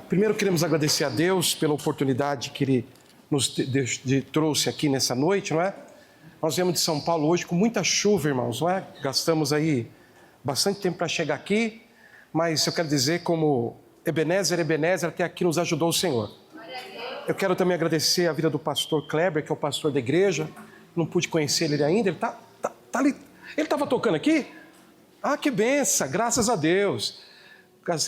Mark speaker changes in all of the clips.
Speaker 1: Primeiro queremos agradecer a Deus pela oportunidade que Ele nos trouxe aqui nessa noite, não é? Nós viemos de São Paulo hoje com muita chuva, irmãos, não é? Gastamos aí bastante tempo para chegar aqui, mas eu quero dizer como Ebenezer, até aqui nos ajudou o Senhor. Eu quero também agradecer a vida do pastor Kleber, que é o pastor da igreja. Não pude conhecer ele ainda, ele tá ali. Ele estava tocando aqui? Ah, que benção, graças a Deus.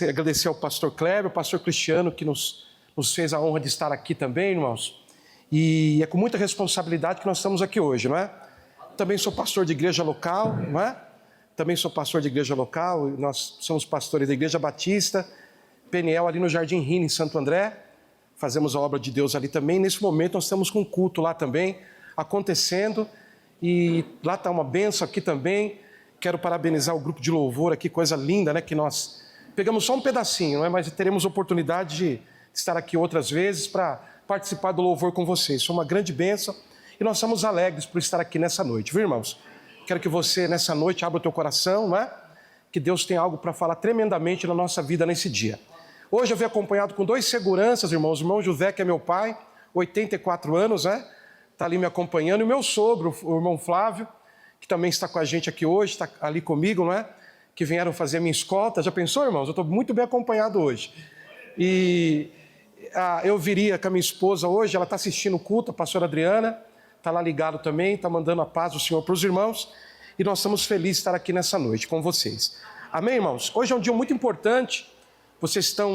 Speaker 1: Agradecer ao pastor Kleber, ao pastor Cristiano, que nos fez a honra de estar aqui também, irmãos. E é com muita responsabilidade que nós estamos aqui hoje, não é? Também sou pastor de igreja local, não é? Também sou pastor de igreja local, nós somos pastores da Igreja Batista, PNL ali no Jardim Rina, em Santo André. Fazemos a obra de Deus ali também. Nesse momento nós estamos com um culto lá também, acontecendo. E lá está uma bênção aqui também. Quero parabenizar o grupo de louvor aqui, coisa linda, né? Que nós pegamos só um pedacinho, não é? Mas teremos oportunidade de estar aqui outras vezes para participar do louvor com vocês. Foi uma grande bênção e nós estamos alegres por estar aqui nessa noite, viu, irmãos? Quero que você nessa noite abra o teu coração, não é? Que Deus tem algo para falar tremendamente na nossa vida nesse dia. Hoje eu venho acompanhado com 2 seguranças, irmãos. O irmão José, que é meu pai, 84 anos, né? Está ali me acompanhando. E o meu sogro, o irmão Flávio, que também está com a gente aqui hoje, está ali comigo, não é? Que vieram fazer a minha escolta. Já pensou, irmãos? Eu estou muito bem acompanhado hoje. E eu viria com a minha esposa hoje, ela está assistindo o culto, a pastora Adriana, está lá ligado também, está mandando a paz do Senhor para os irmãos. E nós estamos felizes de estar aqui nessa noite com vocês. Amém, irmãos? Hoje é um dia muito importante. Vocês estão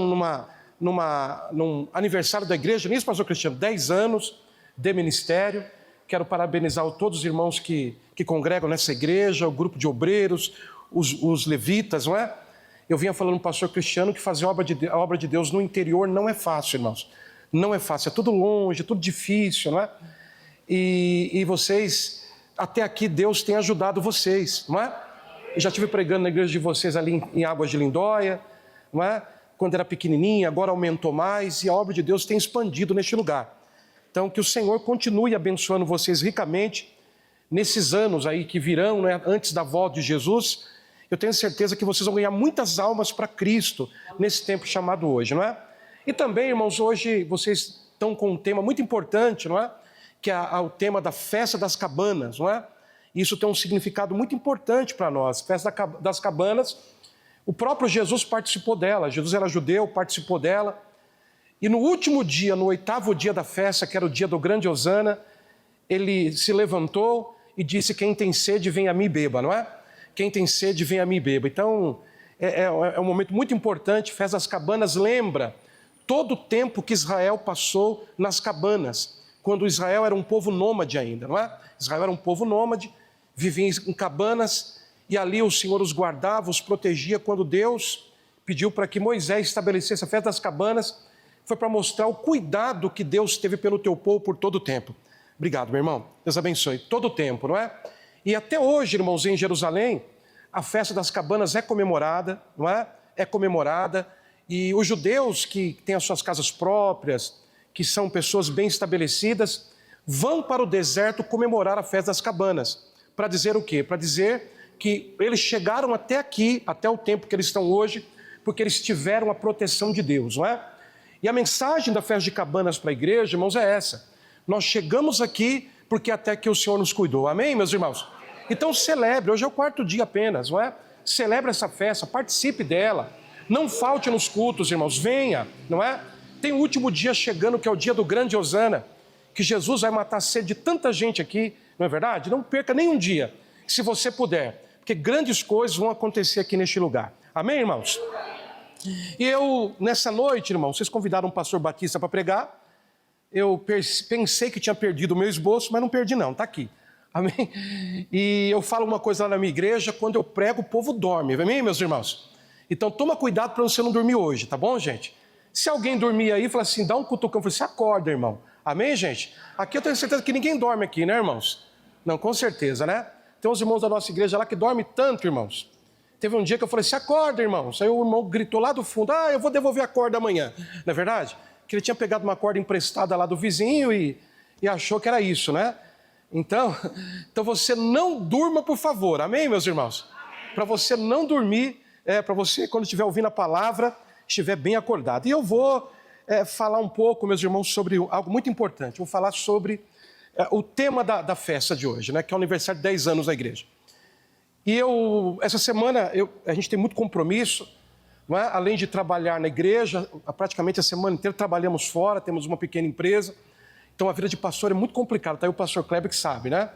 Speaker 1: num aniversário da igreja, nisso, pastor Cristiano, 10 anos de ministério. Quero parabenizar todos os irmãos que congregam nessa igreja, o grupo de obreiros, os levitas, não é? Eu vinha falando com o pastor Cristiano que fazer a obra de Deus no interior não é fácil, irmãos. Não é fácil, é tudo longe, é tudo difícil, não é? E vocês, até aqui Deus tem ajudado vocês, não é? Eu já estive pregando na igreja de vocês ali em Águas de Lindóia, não é? Quando era pequenininha, agora aumentou mais e a obra de Deus tem expandido neste lugar. Então, que o Senhor continue abençoando vocês ricamente nesses anos aí que virão, né, antes da volta de Jesus. Eu tenho certeza que vocês vão ganhar muitas almas para Cristo nesse tempo chamado hoje, não é? E também, irmãos, hoje vocês estão com um tema muito importante, não é? Que é o tema da Festa das Cabanas, não é? Isso tem um significado muito importante para nós. Festa das Cabanas, o próprio Jesus participou dela. Jesus era judeu, participou dela. E no último dia, no 8º dia da festa, que era o dia do grande Hosana, ele se levantou e disse: quem tem sede, vem a mim e beba, não é? Quem tem sede, vem a mim e beba. Então, é um momento muito importante. Festa das Cabanas lembra todo o tempo que Israel passou nas cabanas, quando Israel era um povo nômade ainda, não é? Israel era um povo nômade, vivia em cabanas, e ali o Senhor os guardava, os protegia. Quando Deus pediu para que Moisés estabelecesse a Festa das Cabanas, foi para mostrar o cuidado que Deus teve pelo teu povo por todo o tempo. Obrigado, meu irmão. Deus abençoe. Todo o tempo, não é? E até hoje, irmãos, em Jerusalém, a Festa das Cabanas é comemorada, não é? É comemorada. E os judeus que têm as suas casas próprias, que são pessoas bem estabelecidas, vão para o deserto comemorar a Festa das Cabanas. Para dizer o quê? Para dizer que eles chegaram até aqui, até o tempo que eles estão hoje, porque eles tiveram a proteção de Deus, não é? E a mensagem da Festa de Cabanas para a igreja, irmãos, é essa: nós chegamos aqui porque até que o Senhor nos cuidou. Amém, meus irmãos? Então celebre, hoje é o 4º dia apenas, não é? Celebre essa festa, participe dela, não falte nos cultos, irmãos, venha, não é? Tem o último dia chegando, que é o dia do grande Hosana, que Jesus vai matar a sede de tanta gente aqui, não é verdade? Não perca nem um dia, se você puder, porque grandes coisas vão acontecer aqui neste lugar. Amém, irmãos? E eu, nessa noite, irmãos, vocês convidaram o pastor Batista para pregar. Eu pensei que tinha perdido o meu esboço, mas não perdi não, está aqui. Amém? E eu falo uma coisa lá na minha igreja: quando eu prego, o povo dorme. Amém, meus irmãos? Então toma cuidado para você não dormir hoje, tá bom, gente? Se alguém dormir aí, fala assim, dá um cutucão, fala assim, acorda, irmão. Amém, gente? Aqui eu tenho certeza que ninguém dorme aqui, né, irmãos? Não, com certeza, né? Tem uns irmãos da nossa igreja lá que dormem tanto, irmãos. Teve um dia que eu falei assim, acorda, irmãos. Aí o irmão gritou lá do fundo, eu vou devolver a corda amanhã. Não é verdade? Que ele tinha pegado uma corda emprestada lá do vizinho e achou que era isso, né? Então você não durma, por favor. Amém, meus irmãos? Para você não dormir, para você, quando estiver ouvindo a palavra, estiver bem acordado. E eu vou falar um pouco, meus irmãos, sobre algo muito importante. Vou falar sobre o tema da festa de hoje, né, que é o aniversário de 10 anos da igreja. E essa semana, a gente tem muito compromisso, não é? Além de trabalhar na igreja, praticamente a semana inteira trabalhamos fora, temos uma pequena empresa. Então a vida de pastor é muito complicada, tá aí o pastor Kleber que sabe, né?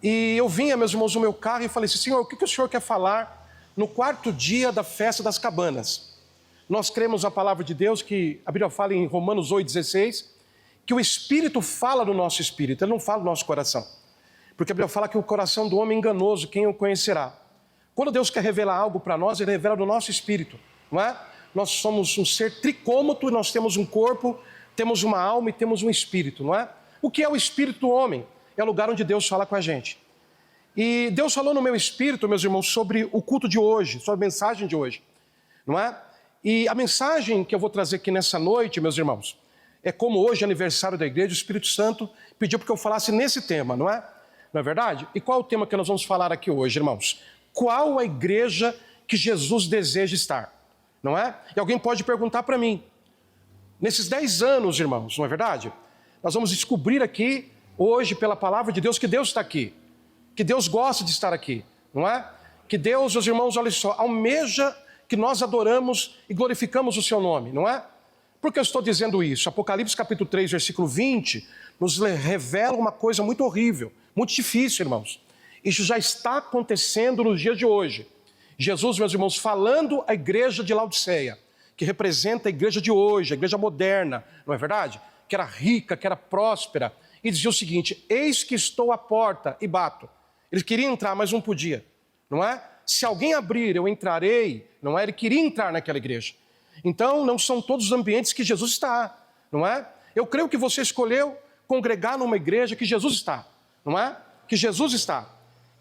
Speaker 1: E eu vinha, meus irmãos, no meu carro e falei assim: Senhor, o que o Senhor quer falar no 4º dia da festa das cabanas? Nós cremos na palavra de Deus, que a Bíblia fala em Romanos 8,16, que o Espírito fala no nosso espírito, ele não fala no nosso coração. Porque a Bíblia fala que o coração do homem é enganoso, quem o conhecerá? Quando Deus quer revelar algo para nós, ele revela no nosso espírito, não é? Nós somos um ser tricômoto, nós temos um corpo, temos uma alma e temos um espírito, não é? O que é o espírito do homem? É o lugar onde Deus fala com a gente. E Deus falou no meu espírito, meus irmãos, sobre o culto de hoje, sobre a mensagem de hoje, não é? E a mensagem que eu vou trazer aqui nessa noite, meus irmãos, é como hoje é aniversário da igreja, o Espírito Santo pediu para que eu falasse nesse tema, não é? Não é verdade? E qual é o tema que nós vamos falar aqui hoje, irmãos? Qual a igreja que Jesus deseja estar? Não é? E alguém pode perguntar para mim, nesses 10 anos, irmãos, não é verdade? Nós vamos descobrir aqui, hoje, pela palavra de Deus, que Deus está aqui. Que Deus gosta de estar aqui, não é? Que Deus, meus irmãos, olha só, almeja que nós adoramos e glorificamos o seu nome, não é? Por que eu estou dizendo isso? Apocalipse capítulo 3, versículo 20, nos revela uma coisa muito horrível, muito difícil, irmãos. Isso já está acontecendo nos dias de hoje. Jesus, meus irmãos, falando à igreja de Laodiceia, que representa a igreja de hoje, a igreja moderna, não é verdade? Que era rica, que era próspera, e dizia o seguinte: eis que estou à porta e bato. Ele queria entrar, mas não podia, não é? Se alguém abrir, eu entrarei, não é? Ele queria entrar naquela igreja. Então, não são todos os ambientes que Jesus está, não é? Eu creio que você escolheu congregar numa igreja que Jesus está, não é? Que Jesus está.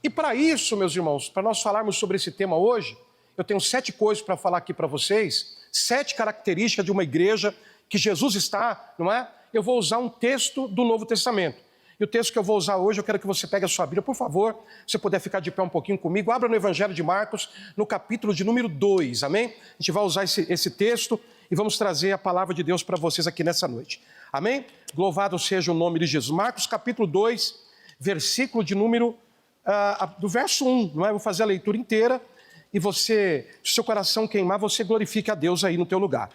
Speaker 1: E para isso, meus irmãos, para nós falarmos sobre esse tema hoje, eu tenho 7 coisas para falar aqui para vocês, 7 características de uma igreja que Jesus está, não é? Eu vou usar um texto do Novo Testamento. E o texto que eu vou usar hoje, eu quero que você pegue a sua Bíblia, por favor, se você puder ficar de pé um pouquinho comigo, abra no Evangelho de Marcos, no capítulo de número 2, amém? A gente vai usar esse texto e vamos trazer a palavra de Deus para vocês aqui nessa noite, amém? Louvado seja o nome de Jesus. Marcos capítulo 2, versículo de número, do verso 1, não é? Eu vou fazer a leitura inteira e você, se o seu coração queimar, você glorifique a Deus aí no teu lugar.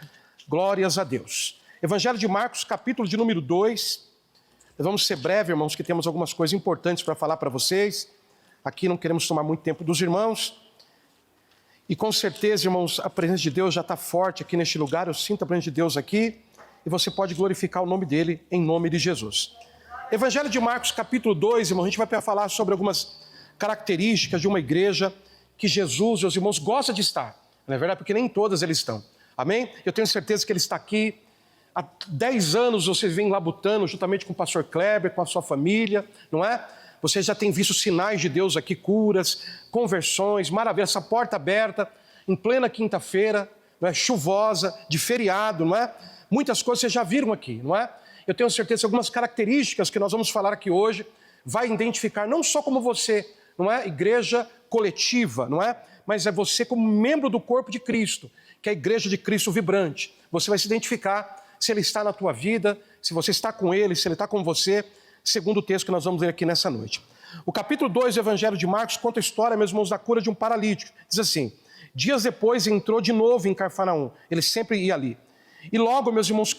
Speaker 1: Glórias a Deus. Evangelho de Marcos, capítulo de número 2, nós vamos ser breve, irmãos, que temos algumas coisas importantes para falar para vocês. Aqui não queremos tomar muito tempo dos irmãos. E com certeza, irmãos, a presença de Deus já está forte aqui neste lugar. Eu sinto a presença de Deus aqui. E você pode glorificar o nome dele em nome de Jesus. Evangelho de Marcos, capítulo 2, irmãos, a gente vai falar sobre algumas características de uma igreja que Jesus e os irmãos gostam de estar. Não é verdade? Porque nem todas eles estão. Amém? Eu tenho certeza que ele está aqui. Há 10 anos você vem labutando juntamente com o pastor Kleber, com a sua família, não é? Você já tem visto sinais de Deus aqui, curas, conversões, maravilha, essa porta aberta, em plena quinta-feira, não é? Chuvosa, de feriado, não é? Muitas coisas vocês já viram aqui, não é? Eu tenho certeza que algumas características que nós vamos falar aqui hoje vai identificar não só como você, não é? Igreja coletiva, não é? Mas é você como membro do corpo de Cristo, que é a igreja de Cristo vibrante. Você vai se identificar se ele está na tua vida, se você está com ele, se ele está com você, segundo o texto que nós vamos ler aqui nessa noite. O capítulo 2 do Evangelho de Marcos conta a história, meus irmãos, da cura de um paralítico. Diz assim: dias depois entrou de novo em Cafarnaum, ele sempre ia ali. E logo, meus irmãos,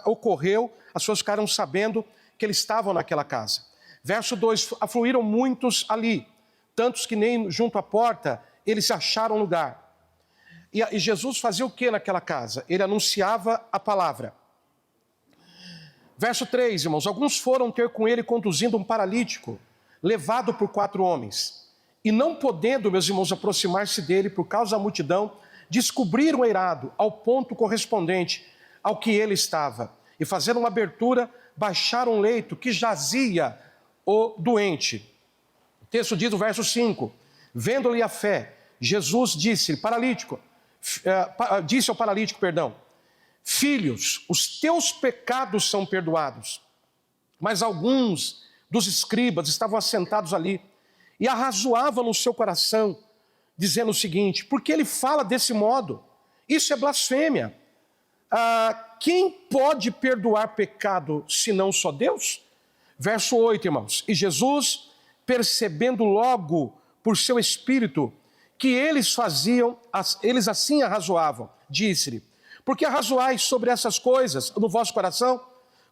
Speaker 1: ocorreu, as pessoas ficaram sabendo que eles estavam naquela casa. Verso 2, afluíram muitos ali, tantos que nem junto à porta eles acharam lugar. E Jesus fazia o que naquela casa? Ele anunciava a palavra. Verso 3, irmãos, alguns foram ter com ele conduzindo um paralítico, levado por 4 homens. E não podendo, meus irmãos, aproximar-se dele por causa da multidão, descobriram eirado ao ponto correspondente ao que ele estava. E fazendo uma abertura, baixaram um leito que jazia o doente. O texto diz no verso 5, vendo-lhe a fé, Jesus disse ao paralítico, filhos, os teus pecados são perdoados. Mas alguns dos escribas estavam assentados ali e arrazoavam no seu coração, dizendo o seguinte: por que ele fala desse modo? Isso é blasfêmia. Quem pode perdoar pecado senão só Deus? Verso 8, irmãos. E Jesus, percebendo logo por seu espírito que eles assim arrazoavam, disse-lhe: por que arrazoais sobre essas coisas no vosso coração?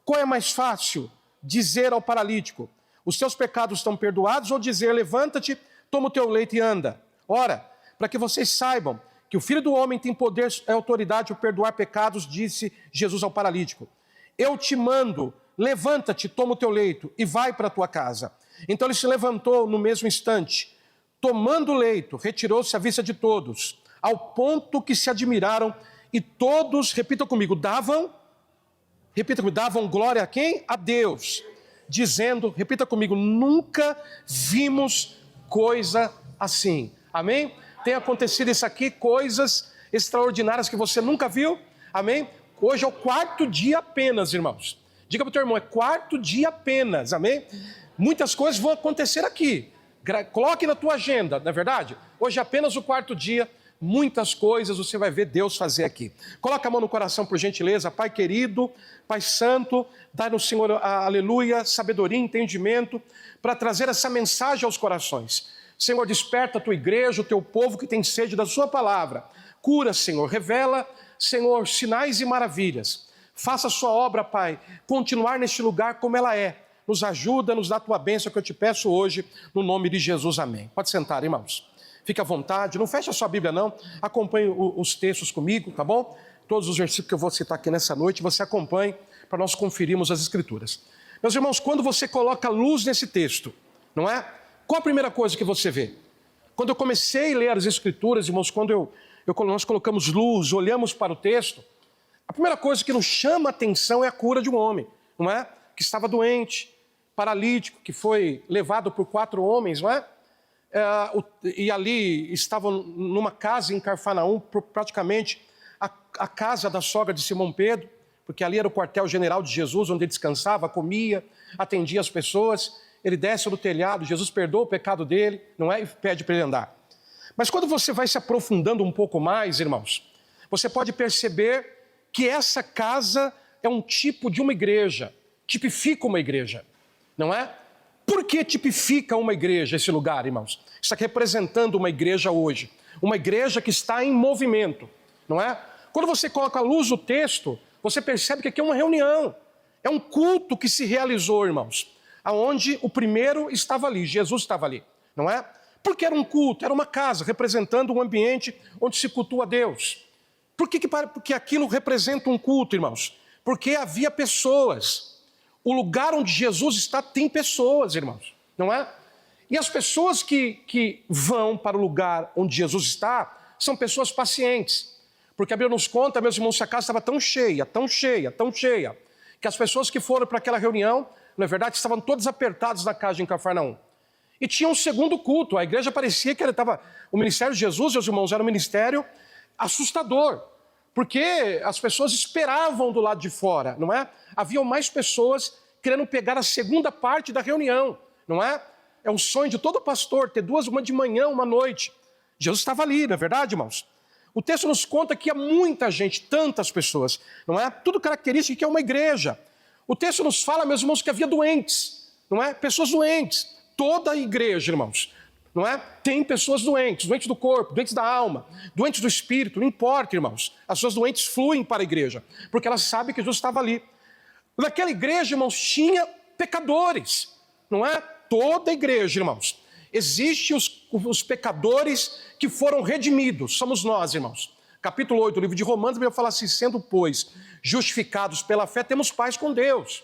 Speaker 1: Qual é mais fácil dizer ao paralítico: os teus pecados estão perdoados, ou dizer: levanta-te, toma o teu leito e anda? Ora, para que vocês saibam que o Filho do Homem tem poder e autoridade para perdoar pecados, disse Jesus ao paralítico: eu te mando, levanta-te, toma o teu leito e vai para a tua casa. Então ele se levantou no mesmo instante, tomando o leito, retirou-se à vista de todos, ao ponto que se admiraram, e todos, repita comigo, davam glória a quem? A Deus, dizendo, repita comigo, nunca vimos coisa assim. Amém? Tem acontecido isso aqui, coisas extraordinárias que você nunca viu. Amém? Hoje é o 4º dia apenas, irmãos. Diga para o teu irmão, é 4º dia apenas. Amém? Muitas coisas vão acontecer aqui. Coloque na tua agenda, não é verdade? Hoje é apenas o 4º dia. Muitas coisas você vai ver Deus fazer aqui. Coloca a mão no coração, por gentileza. Pai querido, Pai santo, dá-nos, Senhor, aleluia, sabedoria, entendimento, para trazer essa mensagem aos corações. Senhor, desperta a tua igreja, o teu povo que tem sede da sua palavra. Cura, Senhor, revela, Senhor, sinais e maravilhas. Faça a sua obra, Pai, continuar neste lugar como ela é. Nos ajuda, nos dá a tua bênção que eu te peço hoje, no nome de Jesus, amém. Pode sentar, irmãos. Fique à vontade, não feche a sua Bíblia não, acompanhe os textos comigo, tá bom? Todos os versículos que eu vou citar aqui nessa noite, você acompanhe para nós conferirmos as Escrituras. Meus irmãos, quando você coloca luz nesse texto, não é? Qual a primeira coisa que você vê? Quando eu comecei a ler as Escrituras, irmãos, quando nós colocamos luz, olhamos para o texto, a primeira coisa que nos chama a atenção é a cura de um homem, não é? Que estava doente, paralítico, que foi levado por 4 homens, não é? E ali estavam numa casa em Cafarnaum, praticamente a casa da sogra de Simão Pedro, porque ali era o quartel-general de Jesus, onde ele descansava, comia, atendia as pessoas. Ele desce do telhado, Jesus perdoa o pecado dele, não é? E pede para ele andar. Mas quando você vai se aprofundando um pouco mais, irmãos, você pode perceber que essa casa é um tipo de uma igreja, tipifica uma igreja, não é? Por que tipifica uma igreja esse lugar, irmãos? Está representando uma igreja hoje, uma igreja que está em movimento, não é? Quando você coloca à luz o texto, você percebe que aqui é uma reunião, é um culto que se realizou, irmãos, aonde o primeiro estava ali, Jesus estava ali, não é? Porque era um culto, era uma casa representando um ambiente onde se cultua a Deus. Porque aquilo representa um culto, irmãos? Porque havia pessoas. O lugar onde Jesus está tem pessoas, irmãos, não é? E as pessoas que vão para o lugar onde Jesus está são pessoas pacientes. Porque a Bíblia nos conta, meus irmãos, que a casa estava tão cheia, que as pessoas que foram para aquela reunião, na verdade, estavam todos apertados na casa em Cafarnaum. E tinha um segundo culto, a igreja parecia que o ministério de Jesus, meus irmãos, era um ministério assustador. Porque as pessoas esperavam do lado de fora, não é? Haviam mais pessoas querendo pegar a segunda parte da reunião, não é? É um sonho de todo pastor, ter 2, uma de manhã, uma à noite. Jesus estava ali, não é verdade, irmãos? O texto nos conta que há muita gente, tantas pessoas, não é? Tudo característico que é uma igreja. O texto nos fala, meus irmãos, que havia doentes, não é? Pessoas doentes. Toda a igreja, irmãos, não é? Tem pessoas doentes, doentes do corpo, doentes da alma, doentes do espírito, não importa, irmãos. As suas doentes fluem para a igreja, porque elas sabem que Jesus estava ali. Naquela igreja, irmãos, tinha pecadores, não é? Toda a igreja, irmãos. Existem os pecadores que foram redimidos, somos nós, irmãos. Capítulo 8 do livro de Romanos, a Bíblia fala assim: sendo, pois, justificados pela fé, temos paz com Deus.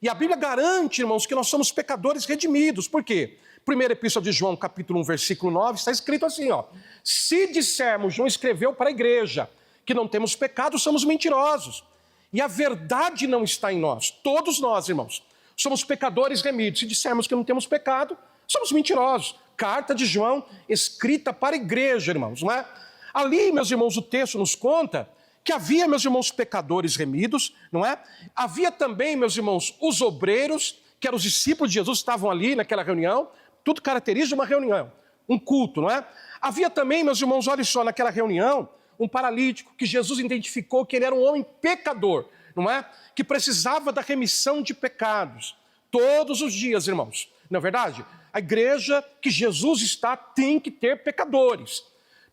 Speaker 1: E a Bíblia garante, irmãos, que nós somos pecadores redimidos. Por quê? Primeira epístola de João, capítulo 1, versículo 9, está escrito assim, ó: se dissermos, João escreveu para a igreja, que não temos pecado, somos mentirosos. E a verdade não está em nós. Todos nós, irmãos, somos pecadores remidos. Se dissermos que não temos pecado, somos mentirosos. Carta de João, escrita para a igreja, irmãos, não é? Ali, meus irmãos, o texto nos conta que havia, meus irmãos, pecadores remidos, não é? Havia também, meus irmãos, os obreiros, que eram os discípulos de Jesus, estavam ali naquela reunião. Tudo caracteriza uma reunião, um culto, não é? Havia também, meus irmãos, olha só, naquela reunião, um paralítico, que Jesus identificou que ele era um homem pecador, não é? Que precisava da remissão de pecados. Todos os dias, irmãos, não é verdade? A igreja que Jesus está tem que ter pecadores.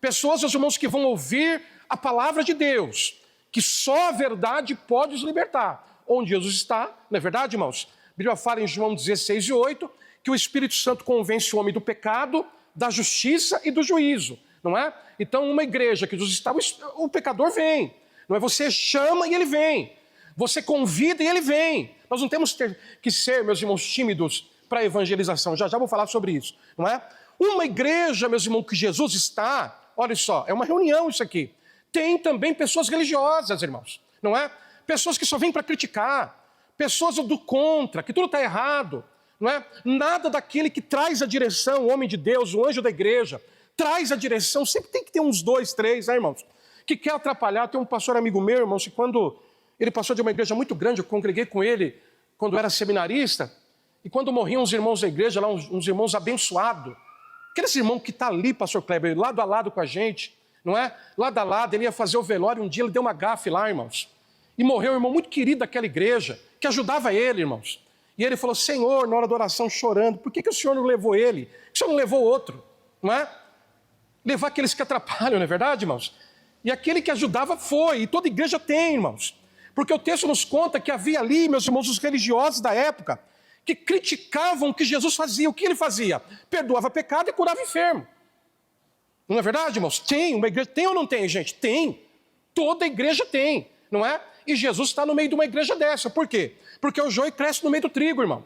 Speaker 1: Pessoas, meus irmãos, que vão ouvir a palavra de Deus, que só a verdade pode os libertar. Onde Jesus está, não é verdade, irmãos? A Bíblia fala em João 16:8, que o Espírito Santo convence o homem do pecado, da justiça e do juízo, não é? Então, uma igreja que Jesus está, o pecador vem. Não é? Você chama e ele vem. Você convida e ele vem. Nós não temos que ser, meus irmãos, tímidos para a evangelização. Já vou falar sobre isso, não é? Uma igreja, meus irmãos, que Jesus está, olha só, é uma reunião isso aqui. Tem também pessoas religiosas, irmãos, não é? Pessoas que só vêm para criticar, pessoas do contra, que tudo está errado, não é? Nada daquele que traz a direção, o homem de Deus, o anjo da igreja, traz a direção. Sempre tem que ter uns 2, 3, né, irmãos? Que quer atrapalhar. Tem um pastor amigo meu, irmãos, que quando ele passou de uma igreja muito grande, eu congreguei com ele quando eu era seminarista, e quando morriam uns irmãos da igreja, lá uns irmãos abençoados, aqueles irmãos que está ali, pastor Kleber, lado a lado com a gente, não é? Lado a lado, ele ia fazer o velório, um dia ele deu uma gafe lá, irmãos, e morreu um irmão muito querido daquela igreja, que ajudava ele, irmãos. E ele falou: Senhor, na hora da oração, chorando, por que o Senhor não levou ele? Por que o Senhor não levou outro? Não é? Levar aqueles que atrapalham, não é verdade, irmãos? E aquele que ajudava foi, e toda igreja tem, irmãos. Porque o texto nos conta que havia ali, meus irmãos, os religiosos da época, que criticavam o que Jesus fazia. O que ele fazia? Perdoava pecado e curava enfermo. Não é verdade, irmãos? Tem, uma igreja tem ou não tem, gente? Tem. Toda igreja tem, não é? E Jesus está no meio de uma igreja dessa. Por quê? Porque o joio cresce no meio do trigo, irmão.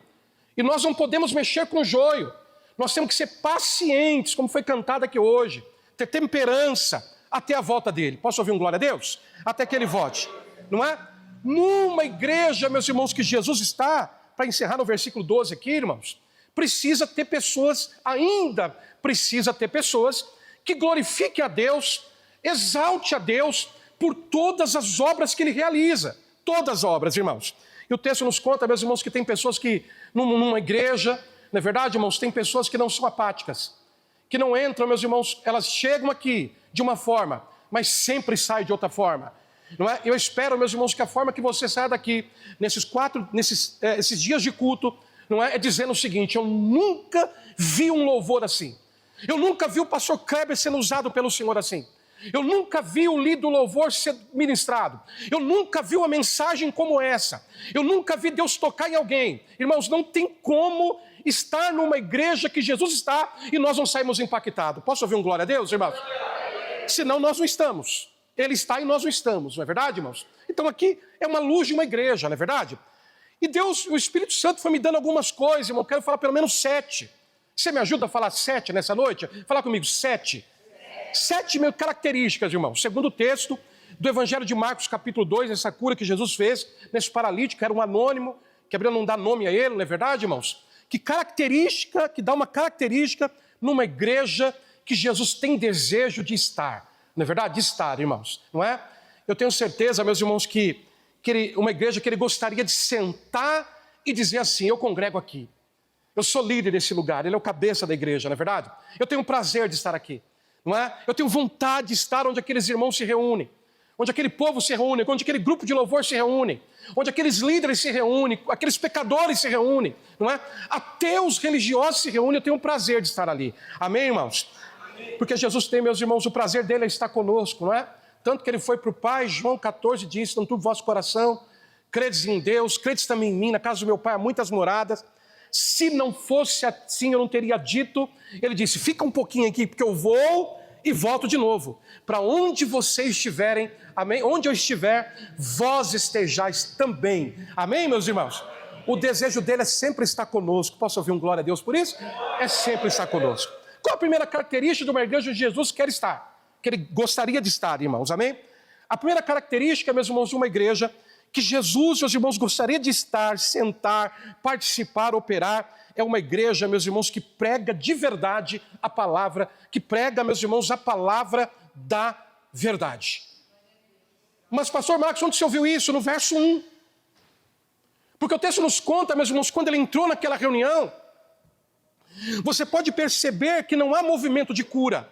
Speaker 1: E nós não podemos mexer com o joio. Nós temos que ser pacientes, como foi cantado aqui hoje. Ter temperança até a volta dele. Posso ouvir um glória a Deus? Até que ele volte. Não é? Numa igreja, meus irmãos, que Jesus está, para encerrar no versículo 12 aqui, irmãos, precisa ter pessoas, ainda precisa ter pessoas que glorifiquem a Deus, exalte a Deus por todas as obras que ele realiza. Todas as obras, irmãos. E o texto nos conta, meus irmãos, que tem pessoas que, numa igreja, não é verdade, irmãos, tem pessoas que não são apáticas, que não entram, meus irmãos, elas chegam aqui de uma forma, mas sempre saem de outra forma. Não é? Eu espero, meus irmãos, que a forma que você saia daqui, esses dias de culto, não é dizendo o seguinte: eu nunca vi um louvor assim. Eu nunca vi o pastor Kleber sendo usado pelo Senhor assim. Eu nunca vi o lido louvor ser ministrado. Eu nunca vi uma mensagem como essa. Eu nunca vi Deus tocar em alguém. Irmãos, não tem como estar numa igreja que Jesus está e nós não saímos impactados. Posso ouvir um glória a Deus, irmãos? Senão nós não estamos. Ele está e nós não estamos, não é verdade, irmãos? Então aqui é uma luz de uma igreja, não é verdade? E Deus, o Espírito Santo foi me dando algumas coisas, irmão. Eu quero falar pelo menos 7. Você me ajuda a falar 7 nessa noite? Fala comigo, 7. 7 mil características, irmão. Segundo o texto do Evangelho de Marcos, capítulo 2, essa cura que Jesus fez nesse paralítico, era um anônimo, que a Bíblia não dá nome a ele, não é verdade, irmãos? Que dá uma característica numa igreja que Jesus tem desejo de estar. Não é verdade? De estar, irmãos, não é? Eu tenho certeza, meus irmãos, que uma igreja que ele gostaria de sentar e dizer assim: eu congrego aqui, eu sou líder desse lugar, ele é o cabeça da igreja, não é verdade? Eu tenho prazer de estar aqui, não é? Eu tenho vontade de estar onde aqueles irmãos se reúnem, onde aquele povo se reúne, onde aquele grupo de louvor se reúne, onde aqueles líderes se reúnem, aqueles pecadores se reúnem, não é? Até os religiosos se reúnem, eu tenho prazer de estar ali. Amém, irmãos? Porque Jesus tem, meus irmãos, o prazer dele é estar conosco, não é? Tanto que ele foi para o Pai, João 14 diz: não turbe o vosso coração, credes em Deus, credes também em mim, na casa do meu Pai há muitas moradas. Se não fosse assim, eu não teria dito. Ele disse: fica um pouquinho aqui, porque eu vou e volto de novo. Para onde vocês estiverem, amém? Onde eu estiver, vós estejais também. Amém, meus irmãos? O desejo dele é sempre estar conosco. Posso ouvir um glória a Deus por isso? É sempre estar conosco. Qual a primeira característica de uma igreja onde Jesus quer estar? Que ele gostaria de estar, irmãos, amém? A primeira característica, meus irmãos, de uma igreja que Jesus, meus irmãos, gostaria de estar, sentar, participar, operar, é uma igreja, meus irmãos, que prega de verdade a palavra, que prega, meus irmãos, a palavra da verdade. Mas, pastor Marcos, onde você ouviu isso? No verso 1. Porque o texto nos conta, meus irmãos, quando ele entrou naquela reunião, você pode perceber que não há movimento de cura.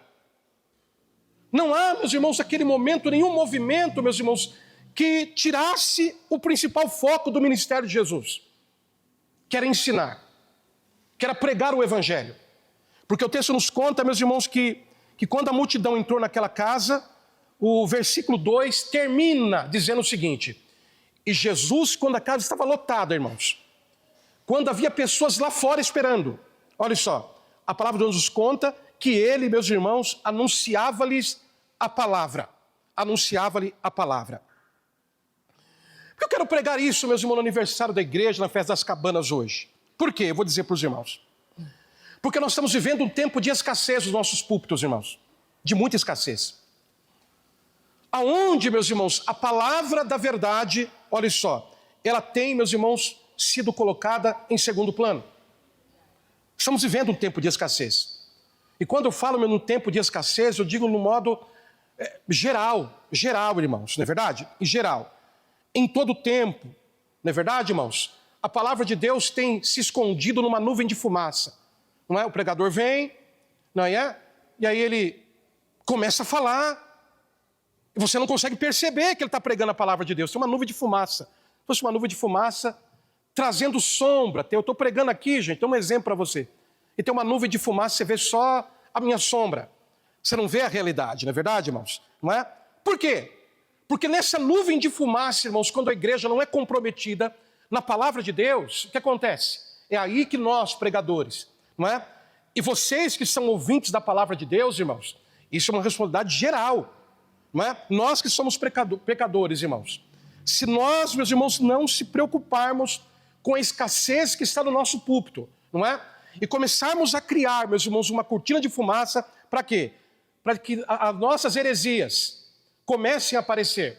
Speaker 1: Não há, meus irmãos, naquele momento, nenhum movimento, meus irmãos, que tirasse o principal foco do ministério de Jesus, que era ensinar, que era pregar o evangelho. Porque o texto nos conta, meus irmãos, que quando a multidão entrou naquela casa, o versículo 2 termina dizendo o seguinte: e Jesus, quando a casa estava lotada, irmãos, quando havia pessoas lá fora esperando, olha só, a palavra de Deus nos conta que ele, meus irmãos, anunciava-lhes a palavra. Anunciava-lhe a palavra. Por que eu quero pregar isso, meus irmãos, no aniversário da igreja, na festa das cabanas hoje? Por quê? Eu vou dizer para os irmãos. Porque nós estamos vivendo um tempo de escassez nos nossos púlpitos, irmãos. De muita escassez. Aonde, meus irmãos, a palavra da verdade, olha só, ela tem, meus irmãos, sido colocada em segundo plano. Estamos vivendo um tempo de escassez. E quando eu falo no tempo de escassez, eu digo no modo geral, irmãos, não é verdade? Em geral. Em todo o tempo, não é verdade, irmãos? A palavra de Deus tem se escondido numa nuvem de fumaça. Não é? O pregador vem, não é? E aí ele começa a falar, e você não consegue perceber que ele está pregando a palavra de Deus. Tem uma nuvem de fumaça. Se fosse uma nuvem de fumaça trazendo sombra. Eu estou pregando aqui, gente, tem um exemplo para você. E tem uma nuvem de fumaça, você vê só a minha sombra. Você não vê a realidade, não é verdade, irmãos? Não é? Por quê? Porque nessa nuvem de fumaça, irmãos, quando a igreja não é comprometida na palavra de Deus, o que acontece? É aí que nós, pregadores, não é? E vocês que são ouvintes da palavra de Deus, irmãos, isso é uma responsabilidade geral, não é? Nós que somos pecadores, irmãos. Se nós, meus irmãos, não se preocuparmos com a escassez que está no nosso púlpito, não é? E começarmos a criar, meus irmãos, uma cortina de fumaça, para quê? Para que as nossas heresias comecem a aparecer.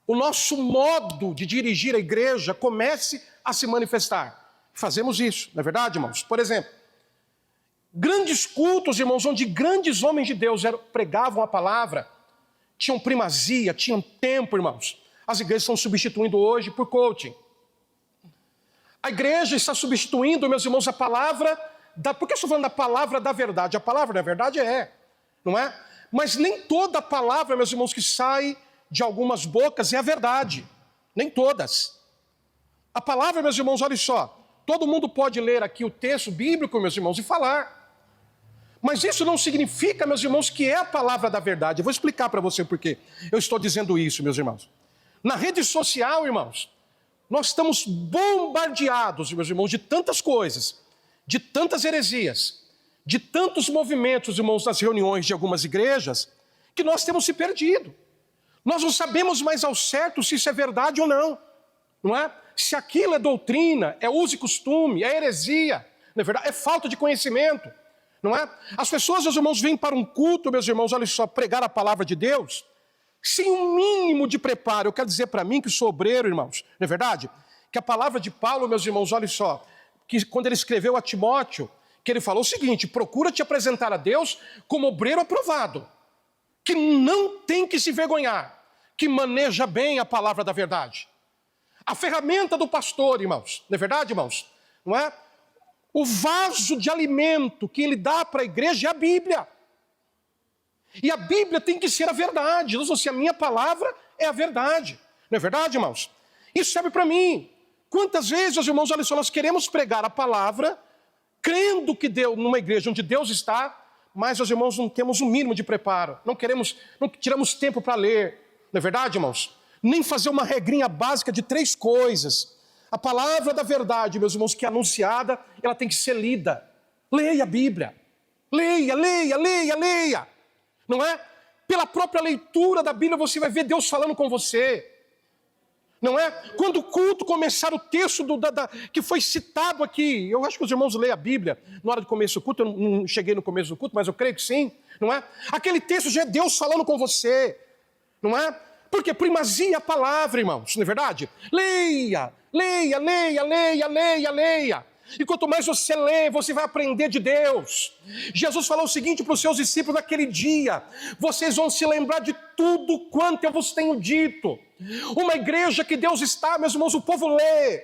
Speaker 1: O nosso modo de dirigir a igreja comece a se manifestar. Fazemos isso, não é verdade, irmãos? Por exemplo, grandes cultos, irmãos, onde grandes homens de Deus pregavam a palavra, tinham primazia, tinham tempo, irmãos. As igrejas estão substituindo hoje por coaching. A igreja está substituindo, meus irmãos, a palavra Por que eu estou falando da palavra da verdade? A palavra da verdade não é? Mas nem toda palavra, meus irmãos, que sai de algumas bocas é a verdade. Nem todas. A palavra, meus irmãos, olha só. Todo mundo pode ler aqui o texto bíblico, meus irmãos, e falar. Mas isso não significa, meus irmãos, que é a palavra da verdade. Eu vou explicar para você por que eu estou dizendo isso, meus irmãos. Na rede social, irmãos, nós estamos bombardeados, meus irmãos, de tantas coisas, de tantas heresias, de tantos movimentos, irmãos, nas reuniões de algumas igrejas, que nós temos se perdido. Nós não sabemos mais ao certo se isso é verdade ou não é? Se aquilo é doutrina, é uso e costume, é heresia, não é verdade? É falta de conhecimento, não é? As pessoas, meus irmãos, vêm para um culto, meus irmãos, olha só, pregar a palavra de Deus, sem um mínimo de preparo. Eu quero dizer para mim que sou obreiro, irmãos, não é verdade? Que a palavra de Paulo, meus irmãos, olha só, que quando ele escreveu a Timóteo, que ele falou o seguinte: procura te apresentar a Deus como obreiro aprovado, que não tem que se vergonhar, que maneja bem a palavra da verdade. A ferramenta do pastor, irmãos, não é verdade, irmãos? Não é? O vaso de alimento que ele dá para a igreja é a Bíblia. E a Bíblia tem que ser a verdade. Então, assim, a minha palavra é a verdade. Não é verdade, irmãos? Isso serve para mim. Quantas vezes, meus irmãos, olha só, nós queremos pregar a palavra, crendo que Deus, numa igreja onde Deus está, mas, meus irmãos, não temos um mínimo de preparo. Não tiramos tempo para ler. Não é verdade, irmãos? Nem fazer uma regrinha básica de 3 coisas. A palavra da verdade, meus irmãos, que é anunciada, ela tem que ser lida. Leia a Bíblia. Leia. Não é? Pela própria leitura da Bíblia você vai ver Deus falando com você. Não é? Quando o culto começar, o texto que foi citado aqui, eu acho que os irmãos leem a Bíblia na hora do começo do culto, eu não cheguei no começo do culto, mas eu creio que sim, não é? Aquele texto já é Deus falando com você, não é? Porque primazia a palavra, irmãos, não é verdade? Leia. E quanto mais você lê, você vai aprender de Deus. Jesus falou o seguinte para os seus discípulos naquele dia: vocês vão se lembrar de tudo quanto eu vos tenho dito. Uma igreja que Deus está, meus irmãos, o povo lê.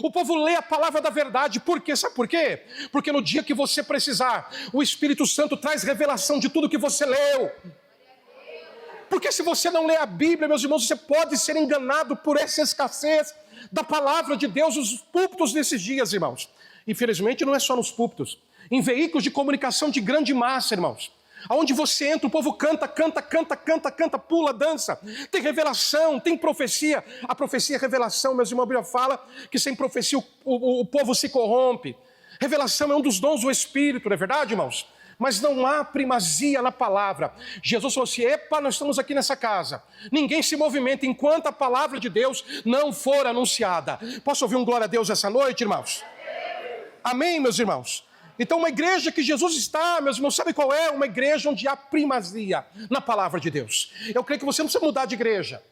Speaker 1: O povo lê a palavra da verdade. Por quê? Sabe por quê? Porque no dia que você precisar, o Espírito Santo traz revelação de tudo que você leu. Porque se você não lê a Bíblia, meus irmãos, você pode ser enganado por essa escassez da palavra de Deus nos púlpitos desses dias, irmãos. Infelizmente não é só nos púlpitos, em veículos de comunicação de grande massa, irmãos. Aonde você entra, o povo canta, pula, dança. Tem revelação, tem profecia. A profecia é revelação, meus irmãos, a Bíblia fala que sem profecia o povo se corrompe. Revelação é um dos dons do Espírito, não é verdade, irmãos? Mas não há primazia na palavra. Jesus falou assim, epa, nós estamos aqui nessa casa. Ninguém se movimenta enquanto a palavra de Deus não for anunciada. Posso ouvir um glória a Deus essa noite, irmãos? Amém, meus irmãos? Então uma igreja que Jesus está, meus irmãos, sabe qual é? Uma igreja onde há primazia na palavra de Deus. Eu creio que você não precisa mudar de igreja.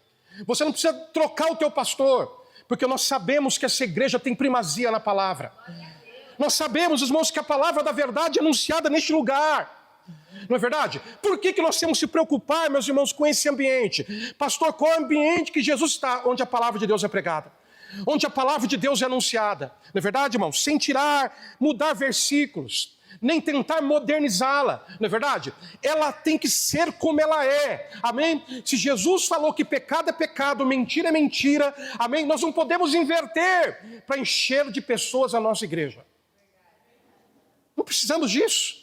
Speaker 1: Você não precisa trocar o teu pastor. Porque nós sabemos que essa igreja tem primazia na palavra. Nós sabemos, irmãos, que a palavra da verdade é anunciada neste lugar. Não é verdade? Por que nós temos que se preocupar, meus irmãos, com esse ambiente? Pastor, qual é o ambiente que Jesus está? Onde a palavra de Deus é pregada. Onde a palavra de Deus é anunciada. Não é verdade, irmãos? Sem mudar versículos, nem tentar modernizá-la. Não é verdade? Ela tem que ser como ela é. Amém? Se Jesus falou que pecado é pecado, mentira é mentira. Amém? Nós não podemos inverter para encher de pessoas a nossa igreja. Não precisamos disso.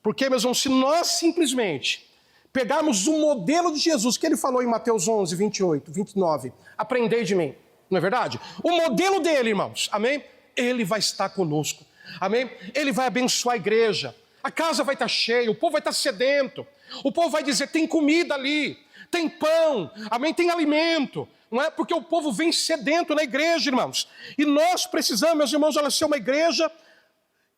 Speaker 1: Porque, meus irmãos, se nós simplesmente pegarmos o modelo de Jesus, que ele falou em Mateus 11, 28, 29, aprendei de mim, não é verdade? O modelo dele, irmãos, amém? Ele vai estar conosco, amém? Ele vai abençoar a igreja, a casa vai estar cheia, o povo vai estar sedento, o povo vai dizer, tem comida ali, tem pão, amém? Tem alimento, não é? Porque o povo vem sedento na igreja, irmãos. E nós precisamos, meus irmãos, olha, ser uma igreja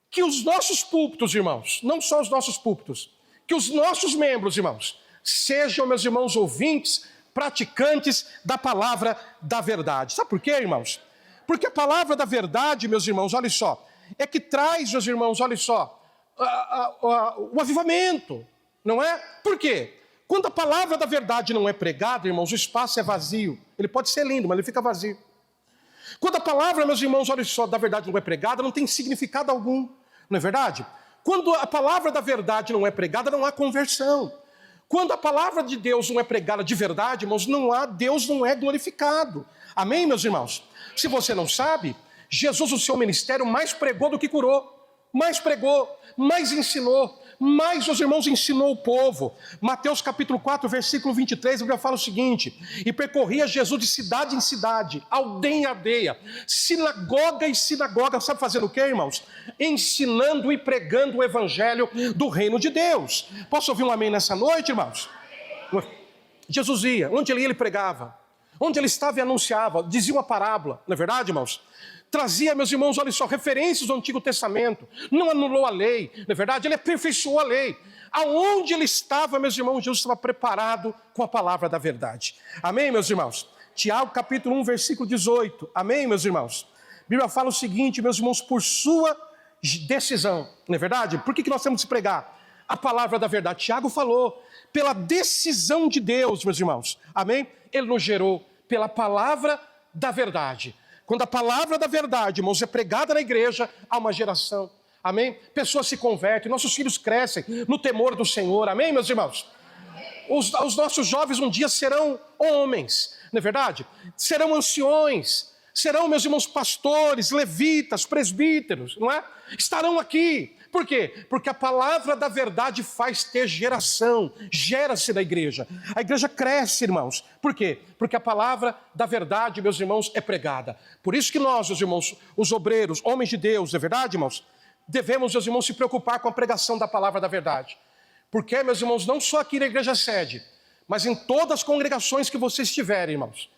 Speaker 1: que os nossos púlpitos, irmãos, não só os nossos púlpitos, que os nossos membros, irmãos, sejam, meus irmãos, ouvintes, praticantes da palavra da verdade. Sabe por quê, irmãos? Porque a palavra da verdade, meus irmãos, olha só, é que traz, meus irmãos, olha só, o avivamento, não é? Por quê? Quando a palavra da verdade não é pregada, irmãos, o espaço é vazio. Ele pode ser lindo, mas ele fica vazio. Quando a palavra, meus irmãos, olha só, da verdade não é pregada, não tem significado algum, não é verdade? Quando a palavra da verdade não é pregada, não há conversão. Quando a palavra de Deus não é pregada de verdade, irmãos, Deus não é glorificado. Amém, meus irmãos? Se você não sabe, Jesus, o seu ministério, mais pregou do que curou. Mais pregou, mais ensinou, mais os irmãos ensinou o povo. Mateus capítulo 4, versículo 23, a Bíblia fala o seguinte: e percorria Jesus de cidade em cidade, aldeia em aldeia, sinagoga em sinagoga, sabe fazendo o quê, irmãos? Ensinando e pregando o evangelho do reino de Deus. Posso ouvir um amém nessa noite, irmãos? Jesus ia, onde ele ia, ele pregava. Onde ele estava e anunciava, dizia uma parábola, não é verdade, irmãos? Trazia, meus irmãos, olha só, referências do Antigo Testamento, não anulou a lei, não é verdade? Ele aperfeiçoou a lei. Aonde ele estava, meus irmãos, Jesus estava preparado com a palavra da verdade. Amém, meus irmãos? Tiago capítulo 1, versículo 18. Amém, meus irmãos? A Bíblia fala o seguinte, meus irmãos, por sua decisão, não é verdade? Por que nós temos que pregar a palavra da verdade? Tiago falou, pela decisão de Deus, meus irmãos. Amém? Ele nos gerou pela palavra da verdade. Quando a palavra da verdade, irmãos, é pregada na igreja, há uma geração. Amém? Pessoas se convertem, nossos filhos crescem no temor do Senhor. Amém, meus irmãos? Os nossos jovens um dia serão homens, não é verdade? Serão anciões, serão, meus irmãos, pastores, levitas, presbíteros, não é? Estarão aqui. Por quê? Porque a palavra da verdade faz ter geração, gera-se na igreja. A igreja cresce, irmãos. Por quê? Porque a palavra da verdade, meus irmãos, é pregada. Por isso que nós, meus irmãos, os obreiros, homens de Deus, é verdade, irmãos? Devemos, meus irmãos, se preocupar com a pregação da palavra da verdade. Porque, meus irmãos, não só aqui na igreja sede, mas em todas as congregações que vocês tiverem, irmãos.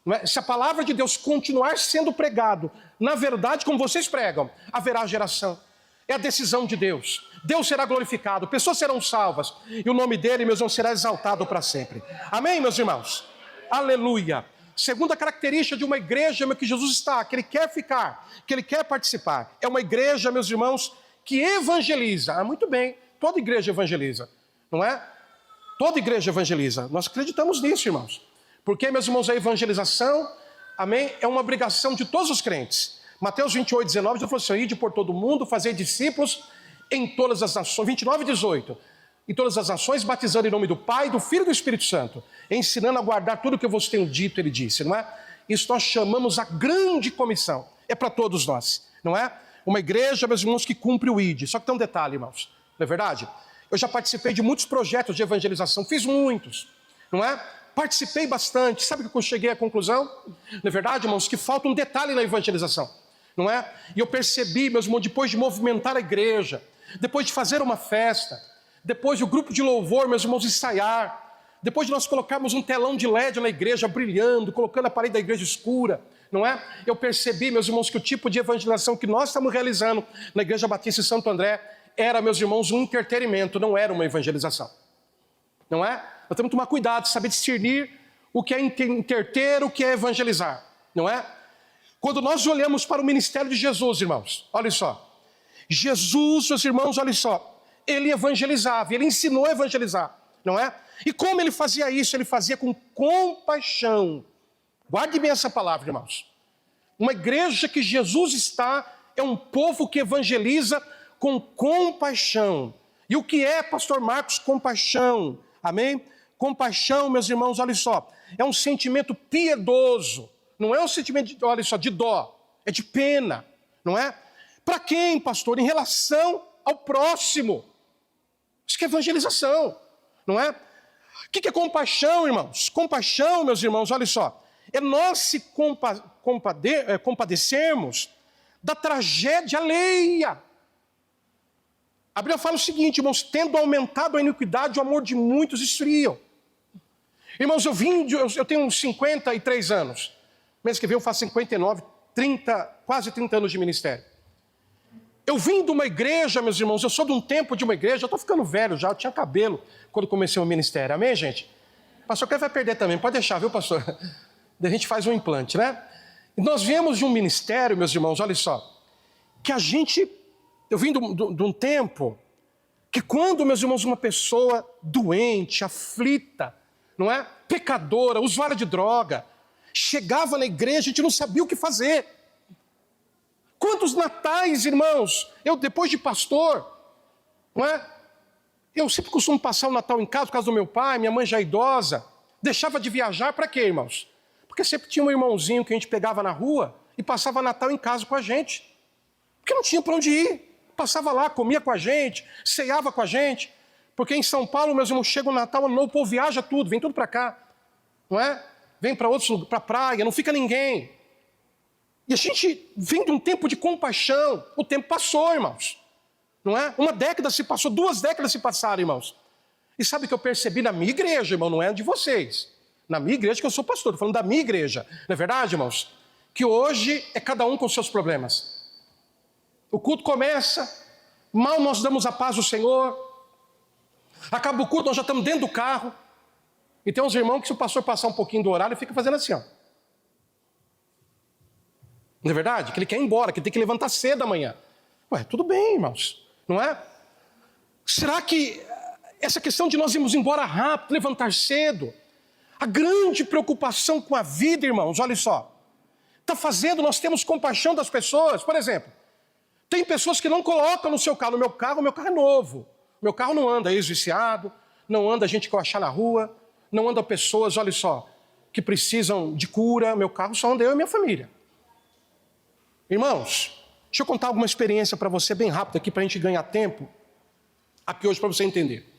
Speaker 1: Não é? Se a palavra de Deus continuar sendo pregado, na verdade, como vocês pregam, haverá geração. É a decisão de Deus. Deus será glorificado, pessoas serão salvas, e o nome dele, meus irmãos, será exaltado para sempre. Amém, meus irmãos? Aleluia. Segunda característica de uma igreja que Jesus está, que ele quer ficar, que ele quer participar, é uma igreja, meus irmãos, que evangeliza. Ah, muito bem, toda igreja evangeliza, não é? Toda igreja evangeliza. Nós acreditamos nisso, irmãos. Porque, meus irmãos, a evangelização, amém, é uma obrigação de todos os crentes. Mateus 28, 19, Jesus falou assim, ide por todo mundo, fazer discípulos em todas as nações. 29, 18. em todas as nações, batizando em nome do Pai, do Filho e do Espírito Santo, ensinando a guardar tudo o que eu vos tenho dito, ele disse, não é? Isso nós chamamos a grande comissão. É para todos nós, não é? Uma igreja, meus irmãos, que cumpre o ID. Só que tem um detalhe, irmãos, não é verdade? Eu já participei de muitos projetos de evangelização, fiz muitos, não é? Participei bastante. Sabe o que eu cheguei à conclusão? Não é verdade, irmãos? Que falta um detalhe na evangelização, não é? E eu percebi, meus irmãos, depois de movimentar a igreja, depois de fazer uma festa, depois do grupo de louvor, meus irmãos, ensaiar, depois de nós colocarmos um telão de LED na igreja brilhando, colocando a parede da igreja escura, não é? Eu percebi, meus irmãos, que o tipo de evangelização que nós estamos realizando na Igreja Batista de Santo André era, meus irmãos, um entretenimento, não era uma evangelização, não é? Nós temos que tomar cuidado, saber discernir o que é entreter, o que é evangelizar, não é? Quando nós olhamos para o ministério de Jesus, irmãos, olha só, Jesus, meus irmãos, olha só, ele evangelizava, ele ensinou a evangelizar, não é? E como ele fazia isso? Ele fazia com compaixão. Guarde bem essa palavra, irmãos. Uma igreja que Jesus está é um povo que evangeliza com compaixão. E o que é, pastor Marcos, compaixão? Amém? Compaixão, meus irmãos, olha só, é um sentimento piedoso. Não é um sentimento, olha só, de dó, é de pena, não é? Para quem, pastor? Em relação ao próximo. Isso que é evangelização, não é? O que é compaixão, irmãos? Compaixão, meus irmãos, olha só, é nós se compadecermos da tragédia alheia. A Bíblia fala o seguinte, irmãos, tendo aumentado a iniquidade, o amor de muitos esfriam. Irmãos, eu tenho uns 53 anos. Mês que vem eu faço 59, quase 30 anos de ministério. Eu vim de uma igreja, meus irmãos, eu sou de um tempo de uma igreja, eu estou ficando velho já, eu tinha cabelo quando comecei o ministério, amém, gente? O pastor Cleber vai perder também, pode deixar, viu, pastor? Daí a gente faz um implante, né? E nós viemos de um ministério, meus irmãos, olha só, que eu vim de um tempo que quando, meus irmãos, uma pessoa doente, aflita, não é? Pecadora, usuária de droga, chegava na igreja, a gente não sabia o que fazer. Quantos natais, irmãos, eu depois de pastor, não é? Eu sempre costumo passar o Natal em casa, por causa do meu pai, minha mãe já idosa, deixava de viajar para quê, irmãos? Porque sempre tinha um irmãozinho que a gente pegava na rua e passava Natal em casa com a gente. Porque não tinha para onde ir. Passava lá, comia com a gente, ceava com a gente. Porque em São Paulo, meus irmãos, chega o Natal, o povo viaja tudo, vem tudo para cá. Não é? Vem para outros lugares, para a praia, não fica ninguém. E a gente vem de um tempo de compaixão. O tempo passou, irmãos. Não é? Uma década se passou, 2 décadas se passaram, irmãos. E sabe o que eu percebi na minha igreja, irmão? Não é de vocês. Na minha igreja, que eu sou pastor, estou falando da minha igreja. Não é verdade, irmãos? Que hoje é cada um com os seus problemas. O culto começa, mal nós damos a paz ao Senhor. Acaba o culto, nós já estamos dentro do carro. E tem uns irmãos que se o pastor passar um pouquinho do horário, ele fica fazendo assim, ó. Não é verdade? Que ele quer ir embora, que ele tem que levantar cedo amanhã. Ué, tudo bem, irmãos, não é? Será que essa questão de nós irmos embora rápido, levantar cedo, a grande preocupação com a vida, irmãos, olha só, está fazendo nós termos compaixão das pessoas? Por exemplo, tem pessoas que não colocam no seu carro, o meu carro é novo, meu carro não anda ex-viciado, não anda gente que eu achar na rua, não anda pessoas, olha só, que precisam de cura, meu carro só anda eu e minha família. Irmãos, deixa eu contar alguma experiência para você bem rápido aqui, para a gente ganhar tempo, aqui hoje para você entender.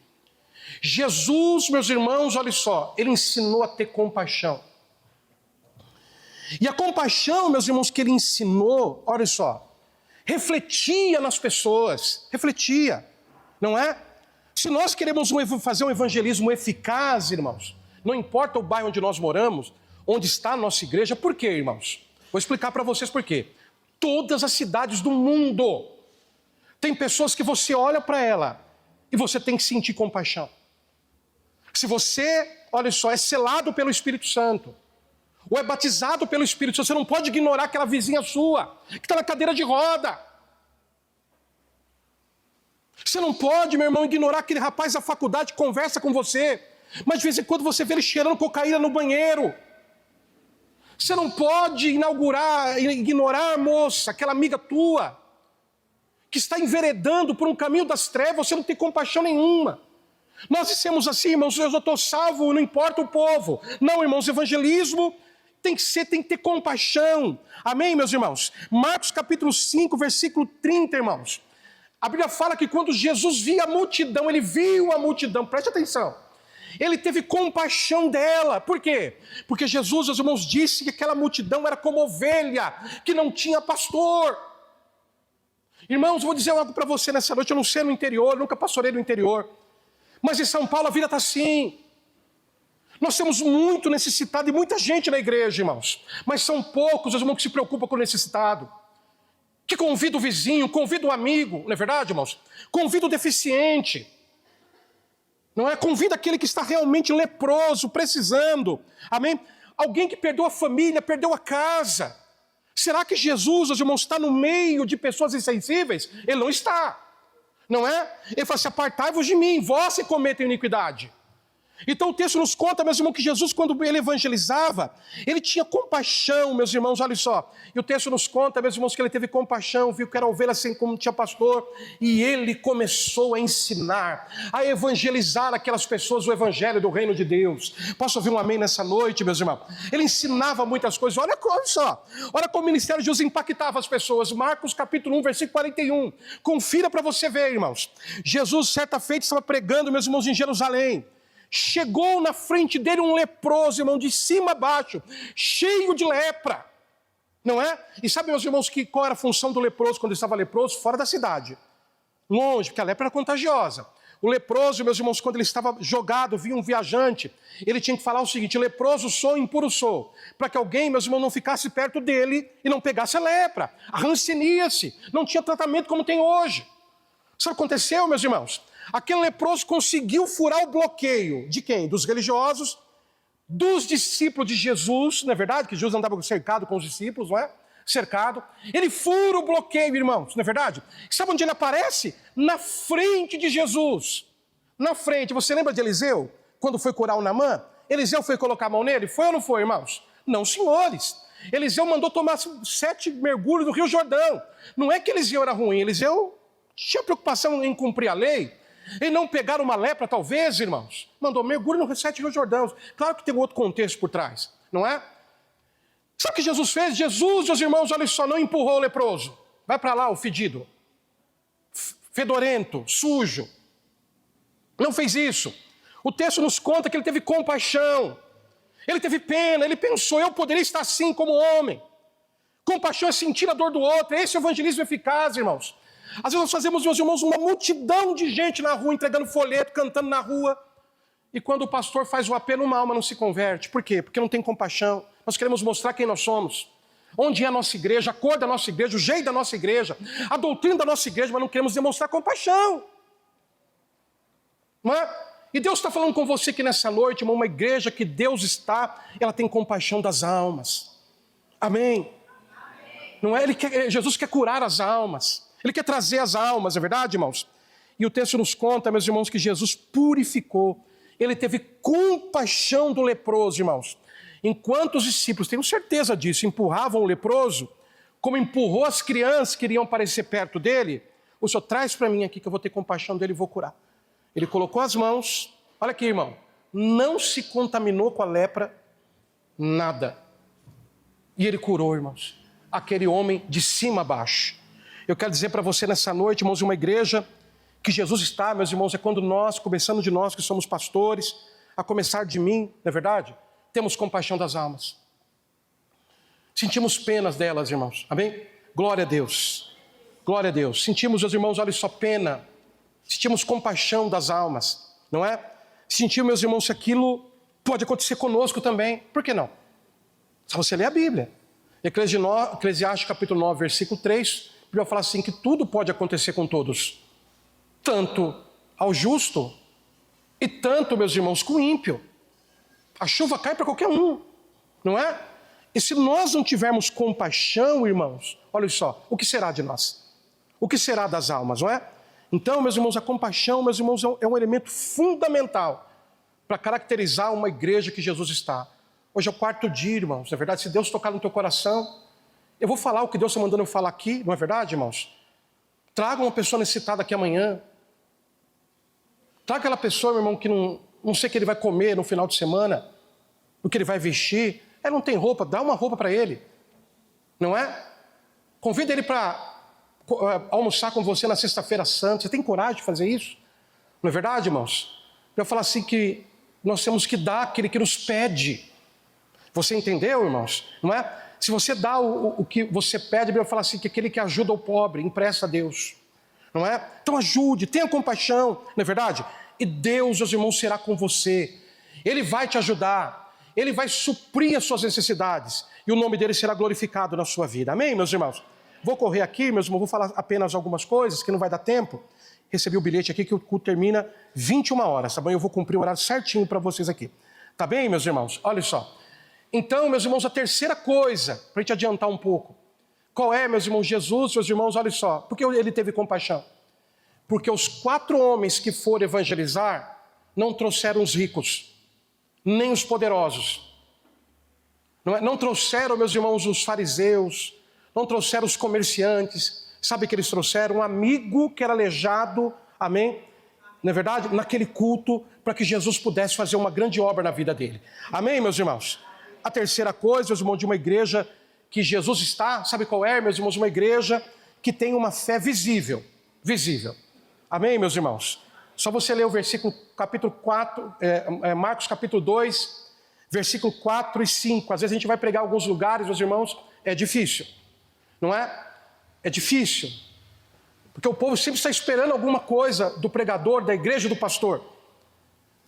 Speaker 1: Jesus, meus irmãos, olha só, ele ensinou a ter compaixão. E a compaixão, meus irmãos, que ele ensinou, olha só, refletia nas pessoas, refletia, não é? Se nós queremos fazer um evangelismo eficaz, irmãos, não importa o bairro onde nós moramos, onde está a nossa igreja, por quê, irmãos? Vou explicar para vocês por quê. Todas as cidades do mundo, tem pessoas que você olha para ela e você tem que sentir compaixão. Se você, olha só, é selado pelo Espírito Santo, ou é batizado pelo Espírito Santo, você não pode ignorar aquela vizinha sua, que está na cadeira de roda. Você não pode, meu irmão, ignorar aquele rapaz da faculdade que conversa com você, mas de vez em quando você vê ele cheirando cocaína no banheiro. Você não pode ignorar, moça, aquela amiga tua, que está enveredando por um caminho das trevas, você não tem compaixão nenhuma. Nós dissemos assim, irmãos, eu estou salvo, não importa o povo. Não, irmãos, evangelismo tem que ter compaixão. Amém, meus irmãos? Marcos capítulo 5, versículo 30, irmãos. A Bíblia fala que quando Jesus via a multidão, ele viu a multidão, preste atenção. Ele teve compaixão dela. Por quê? Porque Jesus, meus irmãos, disse que aquela multidão era como ovelha, que não tinha pastor. Irmãos, vou dizer algo para você nessa noite. Eu não sei no interior, nunca pastorei no interior. Mas em São Paulo a vida está assim. Nós temos muito necessitado e muita gente na igreja, irmãos. Mas são poucos os irmãos que se preocupam com o necessitado. Que convida o vizinho, convida o amigo, não é verdade, irmãos? Convida o deficiente. Não é? Convida aquele que está realmente leproso, precisando. Amém? Alguém que perdeu a família, perdeu a casa. Será que Jesus, meus irmãos, está no meio de pessoas insensíveis? Ele não está. Não é? Ele fala assim, apartai-vos de mim, vós que cometem iniquidade. Então o texto nos conta, meus irmãos, que Jesus, quando ele evangelizava, ele tinha compaixão, meus irmãos, olha só. E o texto nos conta, meus irmãos, que ele teve compaixão, viu que era ovelha assim como tinha pastor, e ele começou a ensinar, a evangelizar aquelas pessoas o evangelho do reino de Deus. Posso ouvir um amém nessa noite, meus irmãos? Ele ensinava muitas coisas, olha só, olha como o ministério de Jesus impactava as pessoas. Marcos capítulo 1, versículo 41. Confira para você ver, irmãos. Jesus, certa feita, estava pregando, meus irmãos, em Jerusalém. Chegou na frente dele um leproso, irmão, de cima a baixo, cheio de lepra, não é? E sabe, meus irmãos, qual era a função do leproso quando ele estava leproso? Fora da cidade, longe, porque a lepra era contagiosa. O leproso, meus irmãos, quando ele estava jogado, via um viajante, ele tinha que falar o seguinte, leproso sou, impuro sou, para que alguém, meus irmãos, não ficasse perto dele e não pegasse a lepra, a rancenia-se, não tinha tratamento como tem hoje. Isso aconteceu, meus irmãos? Aquele leproso conseguiu furar o bloqueio de quem? Dos religiosos, dos discípulos de Jesus, não é verdade? Que Jesus andava cercado com os discípulos, não é? Cercado. Ele fura o bloqueio, irmãos, não é verdade? Sabe onde ele aparece? Na frente de Jesus. Na frente. Você lembra de Eliseu? Quando foi curar o Naamã? Eliseu foi colocar a mão nele? Foi ou não foi, irmãos? Não, senhores. Eliseu mandou tomar 7 mergulhos no Rio Jordão. Não é que Eliseu era ruim. Eliseu tinha preocupação em cumprir a lei. E não pegar uma lepra, talvez, irmãos. Mandou mergulho no 7 Rio Jordão. Claro que tem um outro contexto por trás, não é? Sabe o que Jesus fez? Jesus, meus irmãos, olha só, não empurrou o leproso. Vai para lá, o fedido. Fedorento, sujo. Não fez isso. O texto nos conta que ele teve compaixão. Ele teve pena, ele pensou, eu poderia estar assim como homem. Compaixão é sentir a dor do outro. Esse é o evangelismo eficaz, irmãos. Às vezes nós fazemos, meus irmãos, uma multidão de gente na rua, entregando folheto, cantando na rua. E quando o pastor faz o apelo, uma alma não se converte. Por quê? Porque não tem compaixão. Nós queremos mostrar quem nós somos. Onde é a nossa igreja, a cor da nossa igreja, o jeito da nossa igreja, a doutrina da nossa igreja, mas não queremos demonstrar compaixão. Não é? E Deus está falando com você aqui nessa noite, irmão, uma igreja que Deus está, ela tem compaixão das almas. Amém? Não é? Jesus quer curar as almas. Ele quer trazer as almas, é verdade, irmãos? E o texto nos conta, meus irmãos, que Jesus purificou. Ele teve compaixão do leproso, irmãos. Enquanto os discípulos, tenho certeza disso, empurravam o leproso, como empurrou as crianças que iriam aparecer perto dele, o Senhor traz para mim aqui que eu vou ter compaixão dele e vou curar. Ele colocou as mãos, olha aqui, irmão, não se contaminou com a lepra, nada. E ele curou, irmãos, aquele homem de cima a baixo. Eu quero dizer para você nessa noite, irmãos, uma igreja que Jesus está, meus irmãos, é quando nós, começando de nós que somos pastores, a começar de mim, não é verdade? Temos compaixão das almas. Sentimos penas delas, irmãos, amém? Glória a Deus, glória a Deus. Sentimos, meus irmãos, olha só, pena. Sentimos compaixão das almas, não é? Sentimos, meus irmãos, que aquilo pode acontecer conosco também. Por que não? Só você ler a Bíblia. Eclesiastes capítulo 9, versículo 3, a Bíblia fala assim que tudo pode acontecer com todos. Tanto ao justo e tanto, meus irmãos, com o ímpio. A chuva cai para qualquer um, não é? E se nós não tivermos compaixão, irmãos, olha só, o que será de nós? O que será das almas, não é? Então, meus irmãos, a compaixão, meus irmãos, é um elemento fundamental para caracterizar uma igreja que Jesus está. Hoje é o 4º dia, irmãos, não é verdade? Se Deus tocar no teu coração, eu vou falar o que Deus está mandando eu falar aqui, não é verdade, irmãos? Traga uma pessoa necessitada aqui amanhã. Tá aquela pessoa, meu irmão, que não sei o que ele vai comer no final de semana, o que ele vai vestir, ele não tem roupa, dá uma roupa para ele, não é? Convida ele para almoçar com você na sexta-feira santa. Você tem coragem de fazer isso? Não é verdade, irmãos? Eu falo assim que nós temos que dar aquele que nos pede. Você entendeu, irmãos? Não é? Se você dá o que você pede, eu falo assim que aquele que ajuda o pobre, empresta a Deus. Não é? Então ajude, tenha compaixão, não é verdade? E Deus, meus irmãos, será com você. Ele vai te ajudar. Ele vai suprir as suas necessidades. E o nome dele será glorificado na sua vida. Amém, meus irmãos? Vou correr aqui, meus irmãos, vou falar apenas algumas coisas, que não vai dar tempo. Recebi o bilhete aqui que o culto termina 21 horas, tá bom? Eu vou cumprir o horário certinho para vocês aqui. Tá bem, meus irmãos? Olha só. Então, meus irmãos, a terceira coisa, para a gente adiantar um pouco. Qual é, meus irmãos? Jesus, meus irmãos, olha só. Por que ele teve compaixão? Porque os 4 homens que foram evangelizar não trouxeram os ricos, nem os poderosos. Não trouxeram, meus irmãos, os fariseus, não trouxeram os comerciantes. Sabe o que eles trouxeram? Um amigo que era aleijado, amém? Não é verdade? Naquele culto, para que Jesus pudesse fazer uma grande obra na vida dele. Amém, meus irmãos? A terceira coisa, meus irmãos, de uma igreja que Jesus está, sabe qual é, meus irmãos? Uma igreja que tem uma fé visível. Visível. Amém, meus irmãos? Só você ler o versículo, capítulo 4, Marcos capítulo 2, versículo 4 e 5. Às vezes a gente vai pregar em alguns lugares, meus irmãos, é difícil. Não é? É difícil. Porque o povo sempre está esperando alguma coisa do pregador, da igreja, do pastor.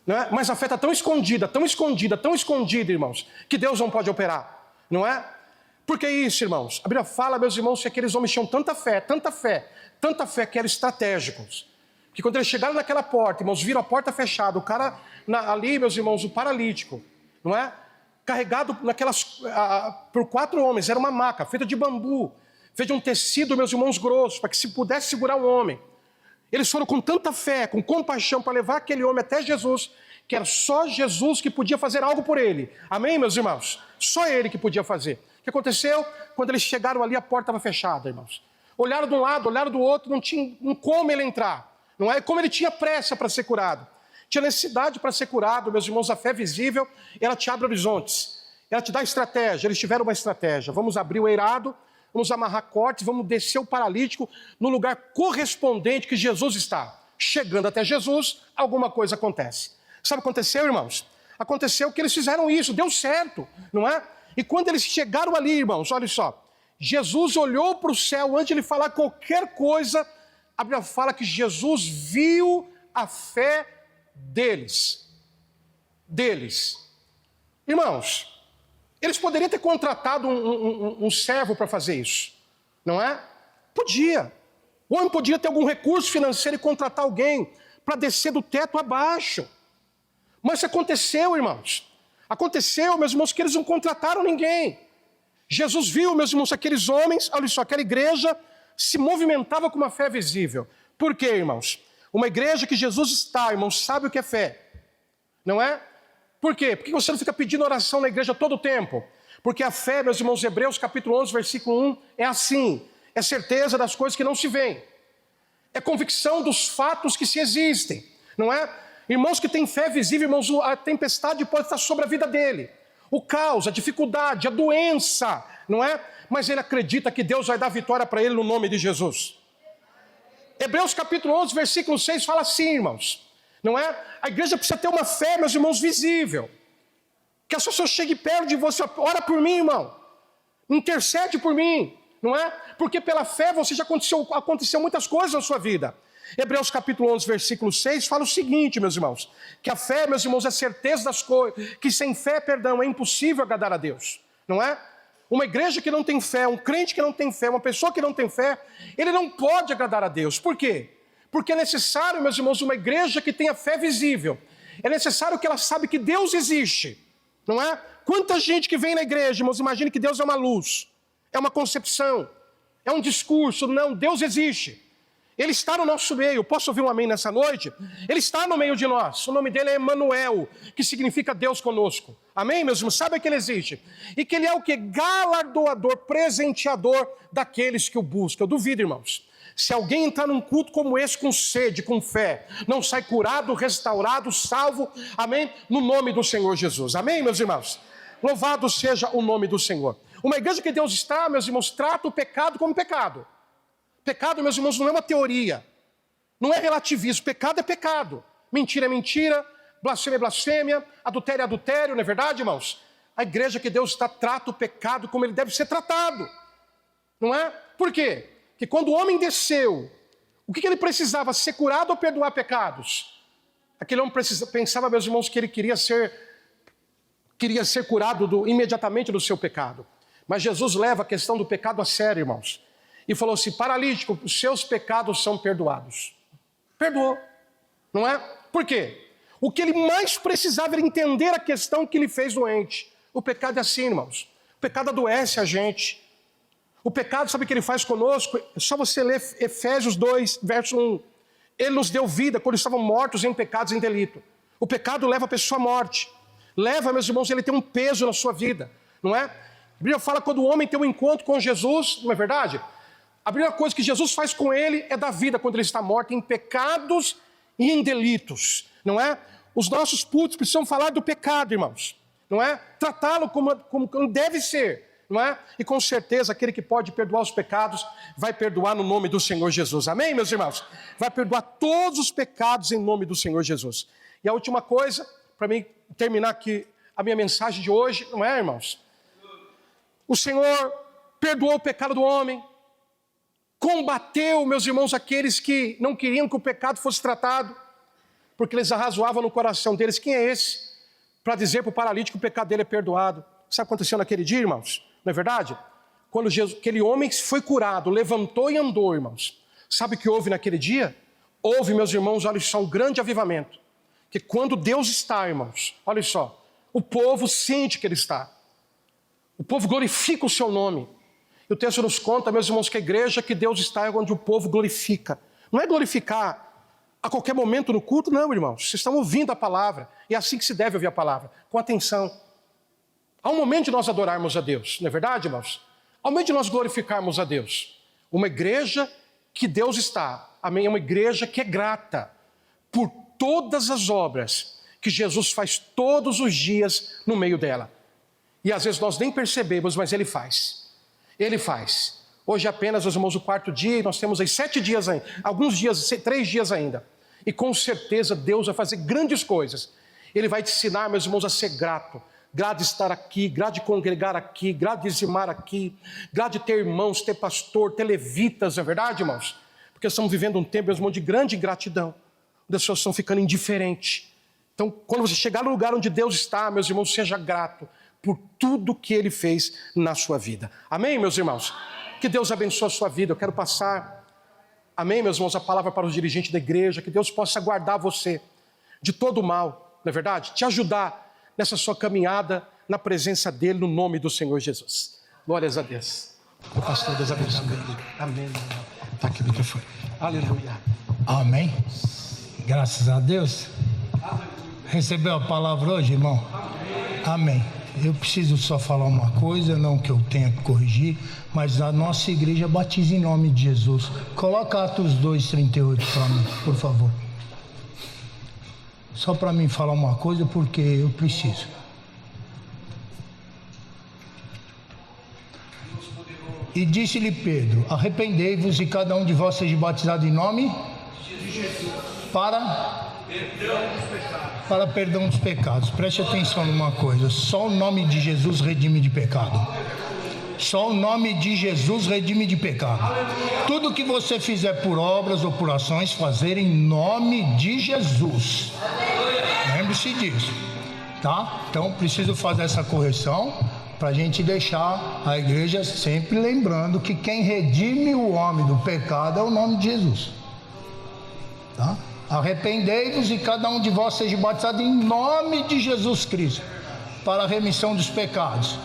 Speaker 1: Não é? Mas a fé está tão escondida, tão escondida, tão escondida, irmãos, que Deus não pode operar. Não é? Por que isso, irmãos? A Bíblia fala, meus irmãos, que aqueles homens tinham tanta fé que eram estratégicos. Que quando eles chegaram naquela porta, irmãos, viram a porta fechada, o cara ali, meus irmãos, o paralítico, não é? Carregado por 4 homens, era uma maca feita de bambu, feita de um tecido, meus irmãos, grosso, para que se pudesse segurar o homem. Eles foram com tanta fé, com compaixão, para levar aquele homem até Jesus, que era só Jesus que podia fazer algo por ele. Amém, meus irmãos? Só ele que podia fazer. O que aconteceu? Quando eles chegaram ali, a porta estava fechada, irmãos. Olharam de um lado, olharam do outro, não tinha como ele entrar. Não é? Como ele tinha pressa para ser curado. Tinha necessidade para ser curado, meus irmãos, a fé visível, ela te abre horizontes. Ela te dá estratégia. Eles tiveram uma estratégia. Vamos abrir o eirado, vamos amarrar cortes, vamos descer o paralítico no lugar correspondente que Jesus está. Chegando até Jesus, alguma coisa acontece. Sabe o que aconteceu, irmãos? Aconteceu que eles fizeram isso, deu certo, não é? E quando eles chegaram ali, irmãos, olha só. Jesus olhou para o céu antes de ele falar qualquer coisa. A Bíblia fala que Jesus viu a fé deles. Irmãos, eles poderiam ter contratado um servo para fazer isso, não é? Podia. O homem podia ter algum recurso financeiro e contratar alguém para descer do teto abaixo. Mas isso aconteceu, irmãos. Aconteceu, meus irmãos, que eles não contrataram ninguém. Jesus viu, meus irmãos, aqueles homens, olha só, aquela igreja se movimentava com uma fé visível. Por quê, irmãos? Uma igreja que Jesus está, irmãos, sabe o que é fé. Não é? Por quê? Porque você não fica pedindo oração na igreja todo o tempo. Porque a fé, meus irmãos, Hebreus capítulo 11, versículo 1, é assim. É certeza das coisas que não se veem. É convicção dos fatos que se existem. Não é? Irmãos que têm fé visível, irmãos, a tempestade pode estar sobre a vida dele. O caos, a dificuldade, a doença, não é? Mas ele acredita que Deus vai dar vitória para ele no nome de Jesus. Hebreus capítulo 11, versículo 6 fala assim, irmãos. Não é? A igreja precisa ter uma fé, meus irmãos, visível. Que as pessoas cheguem perto de você, ora por mim, irmão. Intercede por mim, não é? Porque pela fé você já aconteceu muitas coisas na sua vida. Hebreus capítulo 11, versículo 6 fala o seguinte, meus irmãos. Que a fé, meus irmãos, é certeza das coisas. Que sem fé, perdão, é impossível agradar a Deus. Não é? Uma igreja que não tem fé, um crente que não tem fé, uma pessoa que não tem fé, ele não pode agradar a Deus. Por quê? Porque é necessário, meus irmãos, uma igreja que tenha fé visível. É necessário que ela saiba que Deus existe. Não é? Quanta gente que vem na igreja, irmãos, imagine que Deus é uma luz, é uma concepção, é um discurso. Não, Deus existe. Ele está no nosso meio. Posso ouvir um amém nessa noite? Ele está no meio de nós. O nome dele é Emanuel, que significa Deus conosco. Amém, meus irmãos? Sabe que ele existe? E que ele é o que? Galardoador, presenteador daqueles que o buscam. Eu duvido, irmãos. Se alguém entrar num culto como esse com sede, com fé, não sai curado, restaurado, salvo. Amém? No nome do Senhor Jesus. Amém, meus irmãos? Louvado seja o nome do Senhor. Uma igreja que Deus está, meus irmãos, trata o pecado como pecado. Pecado, meus irmãos, não é uma teoria, não é relativismo. Pecado é pecado, mentira é mentira, blasfêmia é blasfêmia, adultério é adultério, não é verdade, irmãos? A igreja que Deus está trata o pecado como ele deve ser tratado, não é? Por quê? Porque quando o homem desceu, o que ele precisava? Ser curado ou perdoar pecados? Aquele homem pensava, meus irmãos, que ele queria ser curado imediatamente do seu pecado. Mas Jesus leva a questão do pecado a sério, irmãos. E falou assim: paralítico, os seus pecados são perdoados. Perdoou, não é? Por quê? O que ele mais precisava era entender a questão que ele fez doente. O pecado é assim, irmãos. O pecado adoece a gente. O pecado, sabe o que ele faz conosco? É só você ler Efésios 2, verso 1. Ele nos deu vida quando estavam mortos em pecados e em delito. O pecado leva a pessoa à morte. Leva, meus irmãos, ele tem um peso na sua vida, não é? A Bíblia fala quando o homem tem um encontro com Jesus, não é verdade? A primeira coisa que Jesus faz com ele é dar vida quando ele está morto em pecados e em delitos, não é? Os nossos cultos precisam falar do pecado, irmãos, não é? Tratá-lo como deve ser, não é? E com certeza aquele que pode perdoar os pecados vai perdoar no nome do Senhor Jesus. Amém, meus irmãos? Vai perdoar todos os pecados em nome do Senhor Jesus. E a última coisa, para mim terminar aqui a minha mensagem de hoje, não é, irmãos? O Senhor perdoou o pecado do homem, combateu, meus irmãos, aqueles que não queriam que o pecado fosse tratado, porque eles arrazoavam no coração deles: quem é esse para dizer para o paralítico que o pecado dele é perdoado? Sabe o que aconteceu naquele dia, irmãos? Não é verdade? Quando aquele homem foi curado, levantou e andou, irmãos. Sabe o que houve naquele dia? Houve, meus irmãos, olha só, um grande avivamento. Que quando Deus está, irmãos, olha só, o povo sente que ele está. O povo glorifica o seu nome. E o texto nos conta, meus irmãos, que a igreja que Deus está é onde o povo glorifica. Não é glorificar a qualquer momento no culto, não, irmãos. Vocês estão ouvindo a palavra. E é assim que se deve ouvir a palavra, com atenção. Há um momento de nós adorarmos a Deus, não é verdade, irmãos? Há um momento de nós glorificarmos a Deus. Uma igreja que Deus está, amém? É uma igreja que é grata por todas as obras que Jesus faz todos os dias no meio dela. E às vezes nós nem percebemos, mas Ele faz. Ele faz. Hoje é apenas, meus irmãos, o 4º dia, e nós temos aí 7 dias ainda, alguns dias, 3 dias ainda. E com certeza Deus vai fazer grandes coisas. Ele vai te ensinar, meus irmãos, a ser grato. Grato de estar aqui, grato de congregar aqui, grato de dizimar aqui, grato de ter irmãos, ter pastor, ter levitas, não é verdade, irmãos? Porque estamos vivendo um tempo, meus irmãos, de grande ingratidão. Onde as pessoas estão ficando indiferentes. Então, quando você chegar no lugar onde Deus está, meus irmãos, seja grato por tudo que Ele fez na sua vida. Amém, meus irmãos? Que Deus abençoe a sua vida. Eu quero passar, amém, meus irmãos, a palavra para os dirigentes da igreja. Que Deus possa guardar você de todo o mal, não é verdade? Te ajudar nessa sua caminhada na presença dEle, no nome do Senhor Jesus. Glórias a Deus. O pastor, Deus abençoe. Amém. Está aqui o microfone. Aleluia.
Speaker 2: Amém. Graças a Deus. Recebeu a palavra hoje, irmão? Amém. Eu preciso só falar uma coisa, não que eu tenha que corrigir, mas a nossa igreja batiza em nome de Jesus. Coloca Atos 2:38 para mim, por favor. Só para mim falar uma coisa, porque eu preciso. E disse-lhe Pedro: arrependei-vos e cada um de vós seja batizado em nome de Jesus para perdão dos pecados. Preste atenção numa coisa: só o nome de Jesus redime de pecado. Só o nome de Jesus redime de pecado. Tudo que você fizer por obras ou por ações, fazer em nome de Jesus. Lembre-se disso, tá? Então preciso fazer essa correção para a gente deixar a igreja sempre lembrando que quem redime o homem do pecado é o nome de Jesus, tá? Arrependei-vos e cada um de vós seja batizado em nome de Jesus Cristo para a remissão dos pecados.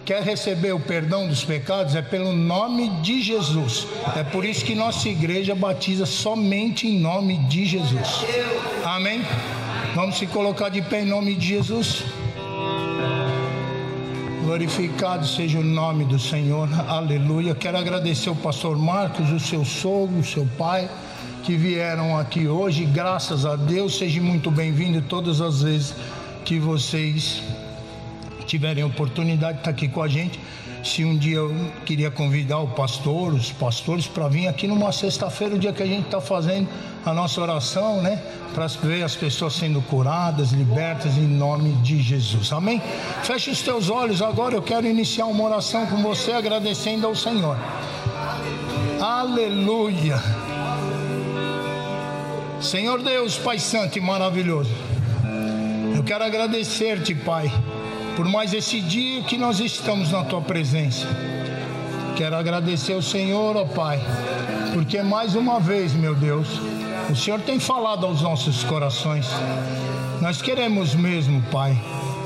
Speaker 2: quer receber o perdão dos pecados, é pelo nome de Jesus. É por isso que nossa igreja batiza somente em nome de Jesus. Amém? Vamos se colocar de pé em nome de Jesus. Glorificado seja o nome do Senhor. Aleluia. Quero agradecer ao pastor Marcos, o seu sogro, o seu pai, que vieram aqui hoje. Graças a Deus. Seja muito bem-vindo todas as vezes que vocês tiverem oportunidade de estar aqui com a gente. Se um dia eu queria convidar os pastores para vir aqui numa sexta-feira, o dia que a gente está fazendo a nossa oração, né? Para ver as pessoas sendo curadas, libertas em nome de Jesus. Amém? Feche os teus olhos agora. Eu quero iniciar uma oração com você, agradecendo ao Senhor. Aleluia. Senhor Deus, Pai Santo e maravilhoso, eu quero agradecer-te, Pai, por mais esse dia que nós estamos na Tua presença. Quero agradecer ao Senhor, ó Pai, porque mais uma vez, meu Deus, o Senhor tem falado aos nossos corações. Nós queremos mesmo, Pai,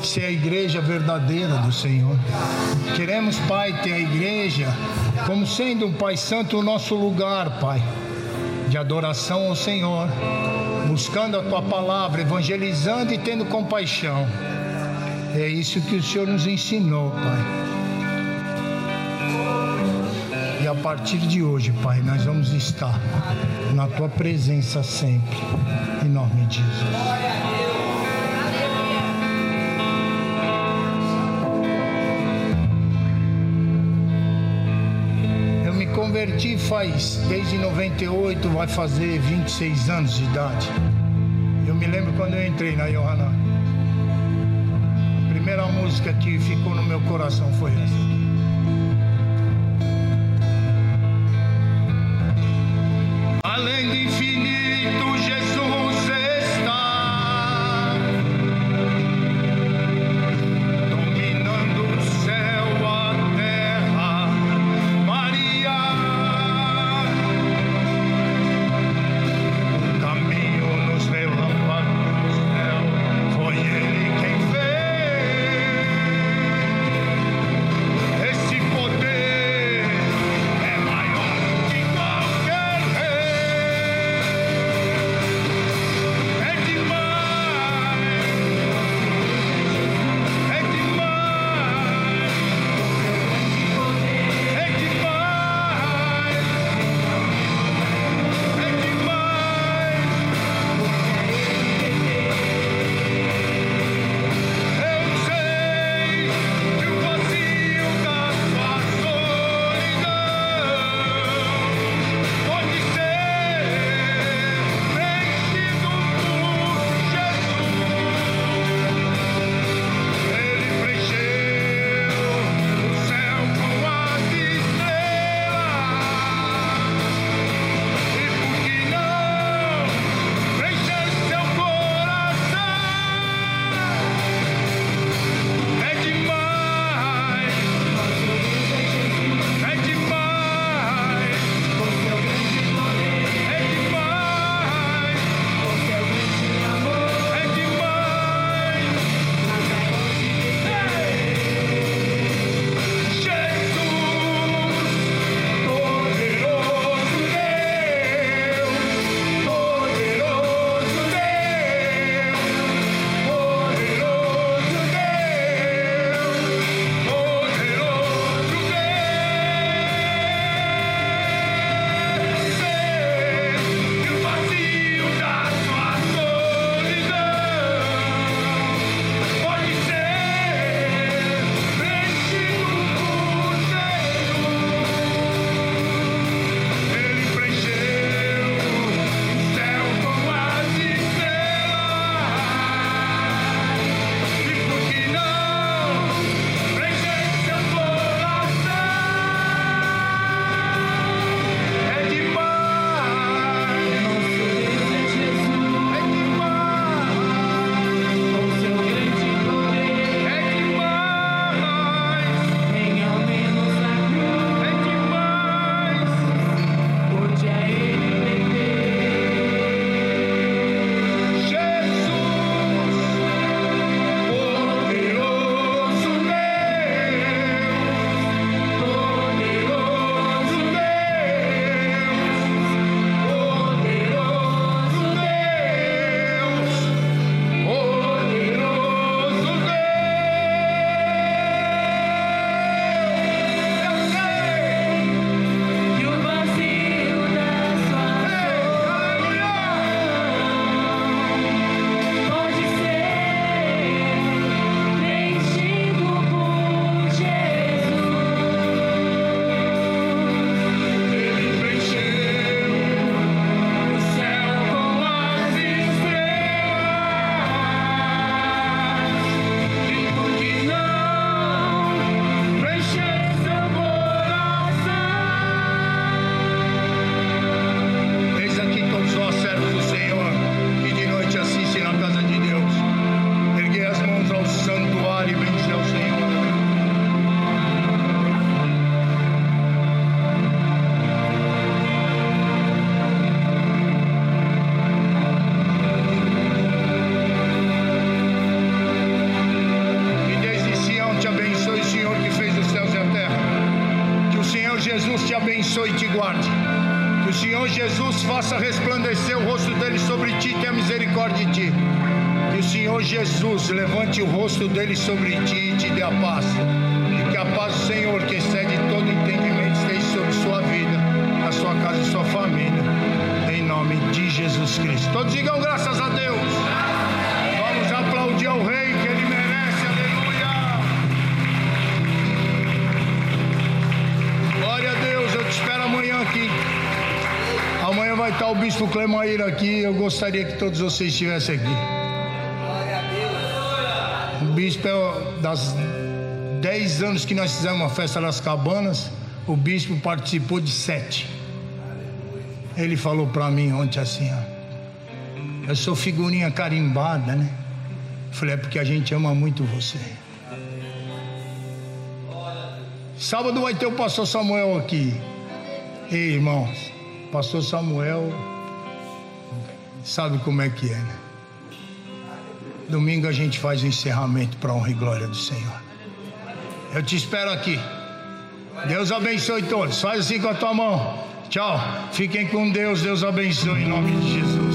Speaker 2: ser a igreja verdadeira do Senhor. Queremos, Pai, ter a igreja como sendo um Pai Santo o nosso lugar, Pai, de adoração ao Senhor, buscando a Tua palavra, evangelizando e tendo compaixão. É isso que o Senhor nos ensinou, Pai. E a partir de hoje, Pai, nós vamos estar na Tua presença sempre, em nome de Jesus. Eu me converti desde 98, vai fazer 26 anos de idade. Eu me lembro quando eu entrei na Yohanan. A primeira música que ficou no meu coração foi essa. Além de infinito, Jesus está dominando o céu, a terra, Maria. O caminho nos relâmpagos do céu, foi Ele quem fez. Jesus te abençoe e te guarde. Que o Senhor Jesus faça resplandecer o rosto dele sobre ti e tenha misericórdia de ti. Que o Senhor Jesus levante o rosto dele sobre ti e te dê a paz. E que a paz do Senhor, que excede todo entendimento, esteja sobre sua vida, a sua casa e sua família. Em nome de Jesus Cristo. Todos digam graças a Deus. Vamos aplaudir ao Rei, que Ele merece. Aleluia. Glória a Deus. Eu te espero amanhã aqui. Amanhã vai estar o Bispo Clemair aqui. Eu gostaria que todos vocês estivessem aqui. O Bispo é das 10 anos que nós fizemos a festa das cabanas. O Bispo participou de 7. Ele falou para mim ontem assim, ó, eu sou figurinha carimbada, né? Falei, é porque a gente ama muito você. Sábado vai ter o pastor Samuel aqui. Ei, irmãos, pastor Samuel sabe como é que é, né? Domingo a gente faz o encerramento para a honra e glória do Senhor. Eu te espero aqui. Deus abençoe todos. Faz assim com a tua mão. Tchau. Fiquem com Deus. Deus abençoe em nome de Jesus.